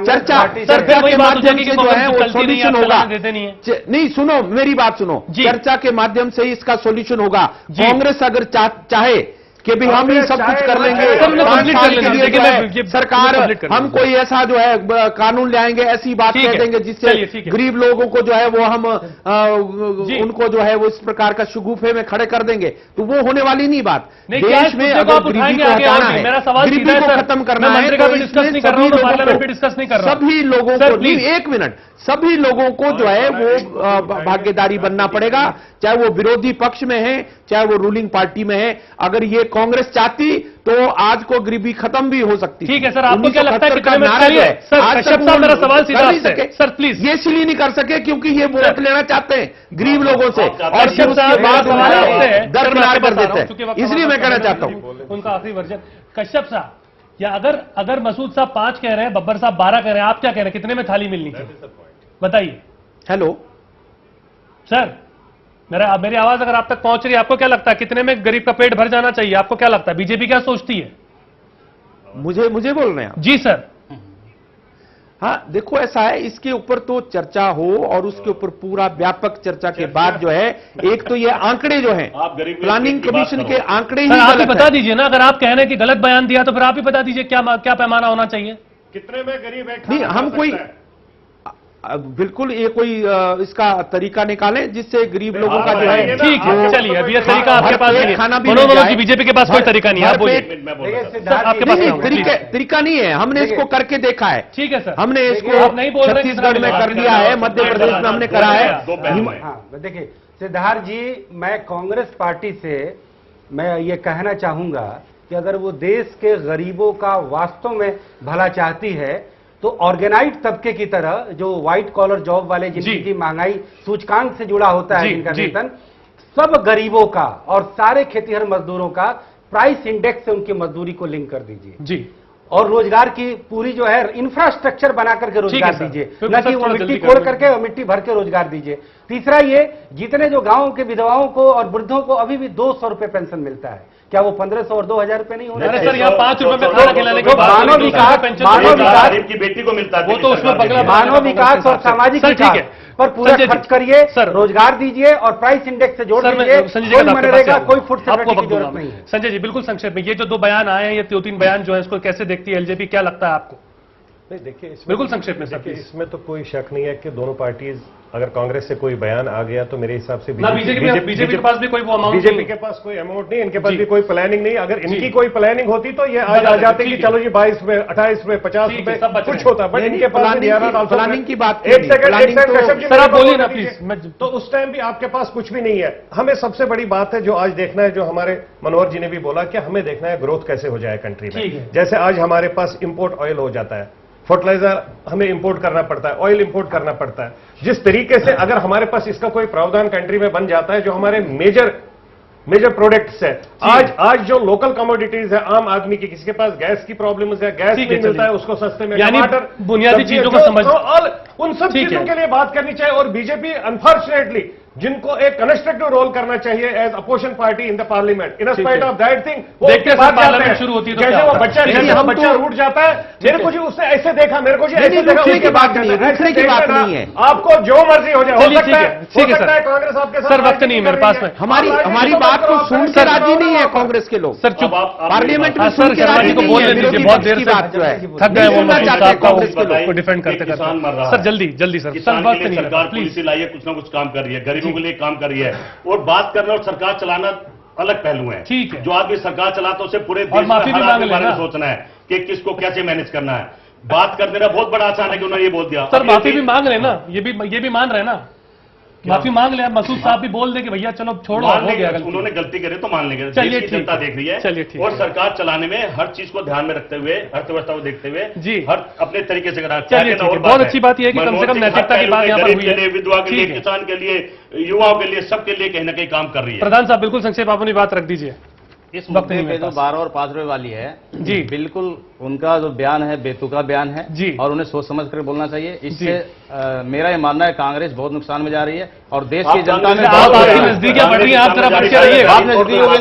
Speaker 22: चर्चा के माध्यम से जो है वो सॉल्यूशन होगा। नहीं, सुनो मेरी बात सुनो, चर्चा के माध्यम से इसका सॉल्यूशन होगा। कांग्रेस अगर चाहे कि भी हम ही सब कुछ कर लेंगे, 5 साल के लिए जो है सरकार हम कोई ऐसा जो है कानून लाएंगे, ऐसी बात कह देंगे जिससे गरीब लोगों को जो है वो हम उनको जो है वो इस प्रकार का शगुफे में खड़े कर देंगे, तो वो होने वाली नहीं बात। देश में अगर गरीबी को हटाना है, गरीबी को खत्म करना है, तो इसमें सभी लोगों को 1 मिनट, सभी लोगों को जो है वो भागीदारी बनना पड़ेगा, चाहे वो विरोधी पक्ष में है, चाहे वो रूलिंग पार्टी में है। अगर ये कांग्रेस चाहती तो आज को गरीबी खत्म भी हो सकती।
Speaker 8: ठीक है सर, आपको क्या लगता है कि मेरा सवाल सीधा है सर, प्लीज।
Speaker 22: ये इसलिए नहीं कर सके क्योंकि ये वोट लेना चाहते हैं गरीब लोगों से, और फिर उसके बाद दरकिनार कर देते हैं, इसलिए मैं कहना चाहता हूं।
Speaker 8: उनका आखिरी वर्जन कश्यप साहब, या अगर मसूद साहब 5 कह रहे हैं, बब्बर साहब 12 कह रहे हैं, आप क्या कह रहे हैं, कितने में थाली मिलनी चाहिए बताइए।
Speaker 22: हेलो
Speaker 8: सर, मेरी आवाज अगर आप तक पहुंच रही है, आपको क्या लगता है कितने में गरीब का पेट भर जाना चाहिए? आपको क्या लगता है, बीजेपी क्या सोचती है?
Speaker 22: मुझे बोल रहे हैं आप?
Speaker 8: जी सर।
Speaker 22: हाँ, देखो ऐसा है, इसके ऊपर तो चर्चा हो और उसके ऊपर पूरा व्यापक चर्चा के बाद जो है, एक तो ये आंकड़े जो हैं, प्लानिंग कमीशन के आंकड़े ही
Speaker 8: आप ही बता दीजिए ना। अगर आप कह रहे हैं कि गलत बयान दिया तो फिर आप ही बता दीजिए क्या पैमाना होना चाहिए,
Speaker 20: कितने में गरीब है?
Speaker 22: नहीं, हम कोई बिल्कुल ये कोई इसका तरीका निकालें जिससे गरीब लोगों का जो है।
Speaker 8: ठीक है, चलिए, अभी ये तरीका आपके पास नहीं है, खाना भी नहीं, बीजेपी के पास कोई तरीका नहीं है, आप बोलिए।
Speaker 22: आपके पास तरीका नहीं है, हमने इसको करके देखा है।
Speaker 8: ठीक है सर,
Speaker 22: हमने इसको छत्तीसगढ़ में कर लिया है, मध्य प्रदेश में हमने करा है।
Speaker 21: देखिए सिद्धार्थ जी, मैं कांग्रेस पार्टी से मैं ये कहना चाहूंगा कि अगर वो देश के गरीबों का वास्तव में भला चाहती है तो ऑर्गेनाइज तबके की तरह, जो व्हाइट कॉलर जॉब वाले जिनकी महंगाई सूचकांक से जुड़ा होता है, जिनका वेतन, सब गरीबों का और सारे खेतीहर मजदूरों का प्राइस इंडेक्स से उनकी मजदूरी को लिंक कर दीजिए जी, और रोजगार की पूरी जो है इंफ्रास्ट्रक्चर बना करके रोजगार दीजिए, न कि वो मिट्टी कोड़ करके और मिट्टी भर के रोजगार दीजिए। तीसरा ये, जितने जो गांवों के विधवाओं को और वृद्धों को अभी भी 200 रुपए पेंशन मिलता है, क्या वो 1500 और 2000 रुपए नहीं होने?
Speaker 8: सर, यहाँ 5 रुपए में खाना खिलाने के बाद
Speaker 22: मानव विकास
Speaker 19: की बेटी को मिलता है,
Speaker 8: वो तो उसमें
Speaker 21: मानव विकास और सामाजिक विकास पर पूरा खर्च करिए, रोजगार दीजिए और प्राइस इंडेक्स से जोड़ दीजिए, कोई मनरेगा, कोई फूड सिक्योरिटी की जरूरत नहीं है।
Speaker 8: संजय जी, बिल्कुल संक्षेप में, ये जो 2 बयान आए हैं, ये 2-3 बयान जो है, इसको कैसे देखती है एलजेपी, क्या लगता है आपको?
Speaker 20: नहीं, देखिए
Speaker 8: बिल्कुल संक्षेप में सर,
Speaker 20: इसमें तो कोई शक नहीं है कि दोनों पार्टीज, अगर कांग्रेस से कोई बयान आ गया तो मेरे हिसाब से
Speaker 8: बीजेपी के पास भी कोई अमाउंट,
Speaker 20: बीजेपी के पास कोई अमाउंट नहीं, इनके पास भी कोई प्लानिंग नहीं। अगर इनकी कोई प्लानिंग होती तो ये आज आ जाते कि चलो जी 22 रुपए, 28 रुपए, 50 रुपए कुछ होता, बट इनके पास
Speaker 22: प्लानिंग की बात।
Speaker 20: एक सेकंड
Speaker 8: सर, आप बोलिए ना प्लीज।
Speaker 20: तो उस टाइम भी आपके पास कुछ भी नहीं है। हमें सबसे बड़ी बात है जो आज देखना है, जो हमारे मनोहर जी ने भी बोला कि हमें देखना है ग्रोथ कैसे हो जाए कंट्री में। जैसे आज हमारे पास इंपोर्ट ऑयल हो जाता है, फर्टिलाइजर हमें इंपोर्ट करना पड़ता है, ऑयल इंपोर्ट करना पड़ता है। जिस तरीके से अगर हमारे पास इसका कोई प्रावधान कंट्री में बन जाता है, जो हमारे मेजर प्रोडक्ट्स है, आज जो लोकल कमोडिटीज है, आम आदमी की, किसी के पास गैस की प्रॉब्लम है, गैस नहीं मिलता है उसको सस्ते में,
Speaker 8: टमाटर, बुनियादी चीजों को समझ,
Speaker 20: उन सब चीजों के लिए बात करनी चाहिए। और बीजेपी अनफॉर्चुनेटली जिनको एक कंस्ट्रक्टिव रोल करना चाहिए as opposition party in the parliament, in spite of that thing
Speaker 8: देखते हैं पार्लियामेंट शुरू होती है तो
Speaker 20: जैसे वो बच्चा रूठ जाता है, मेरे को जी उसने ऐसे देखा, मेरे को जी ऐसे देखा, उसके बाद
Speaker 22: रूठने की बात नहीं है,
Speaker 20: आपको जो मर्जी हो जाए, हो सकता है कांग्रेस आपके साथ।
Speaker 8: सर वक्त नहीं है मेरे पास में,
Speaker 22: हमारी बात को सुन के राजी नहीं है कांग्रेस के लोग।
Speaker 8: सर चुप,
Speaker 22: पार्लियामेंट में
Speaker 8: सर शर्मा जी को बोलने दीजिए, बहुत देर से थक गए वो डिफेंड करते करते। सर जल्दी जल्दी सर,
Speaker 19: सरकार पॉलिसी लाई है, कुछ ना कुछ काम कर रही है, गरीबों के लिए काम कर रही है, और बात करना और सरकार चलाना अलग पहलू है।
Speaker 8: ठीक है,
Speaker 19: जो आदमी सरकार चलाता है उसे पूरे देश में हर आदमी के बारे में सोचना है कि किसको कैसे मैनेज करना है। बात कर देना बहुत बड़ा आसान है कि उन्होंने ये बोल दिया।
Speaker 8: सर माफी भी मांग रहे ना, ये भी मान रहे ना, माफी मांग ले, मसूद साहब भी बोल दे कि भैया चलो छोड़ो, हो गया गलती,
Speaker 19: उन्होंने गलती करी तो मान लेंगे।
Speaker 8: चलिए
Speaker 19: जनता देख रही है,
Speaker 8: चलिए ठीक,
Speaker 19: और सरकार चलाने में हर चीज को ध्यान में रखते हुए, अर्थव्यवस्था को देखते हुए
Speaker 8: जी
Speaker 19: हर अपने तरीके से करा।
Speaker 8: चलिए बहुत अच्छी बात यह है कि कम से कम नैतिकता की बात यहाँ पर हुई है,
Speaker 19: विधवा के लिए, किसान के लिए, युवाओं के लिए, सबके लिए कहीं ना कहीं काम कर रही है।
Speaker 8: प्रधान साहब बिल्कुल संक्षेप अपनी बात रख दीजिए।
Speaker 6: इस मुद्दे पे जो 12 और 5 रुपए वाली है
Speaker 8: जी,
Speaker 6: बिल्कुल उनका जो बयान है बेतुका बयान है
Speaker 8: जी,
Speaker 6: और उन्हें सोच समझ कर बोलना चाहिए। इससे मेरा ये मानना है कांग्रेस बहुत नुकसान में जा रही है और देश की जनता में
Speaker 8: आपकी नजदीकियां बढ़ रही हैं, आप जरा बच के रहिएगा।
Speaker 6: आप नजदीकियों में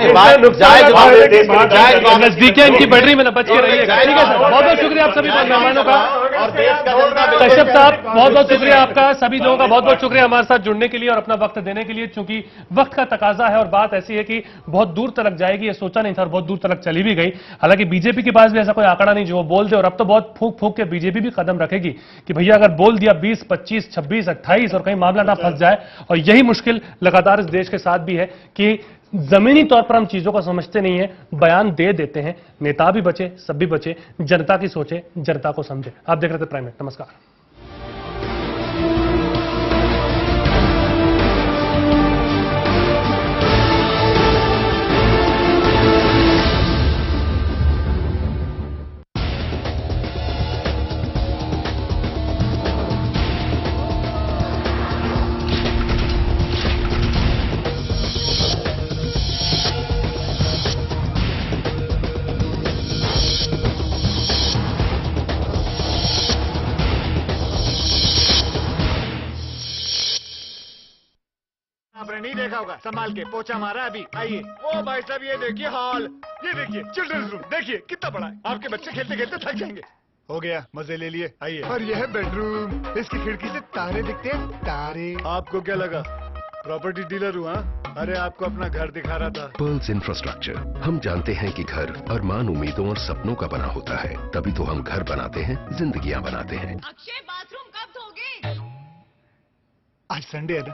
Speaker 8: नजदीकियां इनकी बढ़ रही, मतलब बच के रहिएगा। ठीक है सर, बहुत बहुत शुक्रिया आप सभी मेहमानों का,
Speaker 19: और देश का
Speaker 8: कश्यप साहब बहुत बहुत शुक्रिया आपका, सभी लोगों का बहुत बहुत शुक्रिया हमारे साथ जुड़ने के लिए और अपना वक्त देने के लिए। चूंकि वक्त का तकाजा है और बात ऐसी है कि बहुत दूर तक जाएगी, ये सोचा नहीं था और बहुत दूर तक चली भी गई। हालांकि बीजेपी के पास भी ऐसा कोई आंकड़ा नहीं जो वो बोल दे, और अब तो बहुत फूंक फूंक के बीजेपी भी कदम रखेगी कि भैया अगर बोल दिया 20, 25, 26, 28 और कहीं मामला ना फंस जाए। और यही मुश्किल लगातार इस देश के साथ भी है कि जमीनी तौर पर हम चीजों को समझते नहीं है, बयान दे देते हैं, नेता भी बचे, सब भी बचे, जनता की सोचे, जनता को समझे। आप देख रहे थे प्राइम मिनट, नमस्कार।
Speaker 2: आपने नहीं देखा होगा, संभाल के पोछा मारा अभी। आइए, ओ भाई साहब ये देखिए हॉल, ये देखिए चिल्ड्रंस रूम, देखिए कितना बड़ा है, आपके बच्चे खेलते खेलते थक जाएंगे।
Speaker 9: हो गया, मजे ले लिए, आइए। और यह है बेडरूम, इसकी खिड़की से तारे दिखते हैं, तारे।
Speaker 2: आपको क्या लगा प्रॉपर्टी डीलर हुआ? अरे आपको अपना घर दिखा रहा था।
Speaker 5: पर्ल्स इंफ्रास्ट्रक्चर, हम जानते हैं कि घर अरमान, उम्मीदों और सपनों का बना होता है, तभी तो हम घर बनाते हैं, जिंदगियां बनाते हैं।
Speaker 1: अक्षय बाथरूम कब धोगे?
Speaker 9: आज संडे है ना।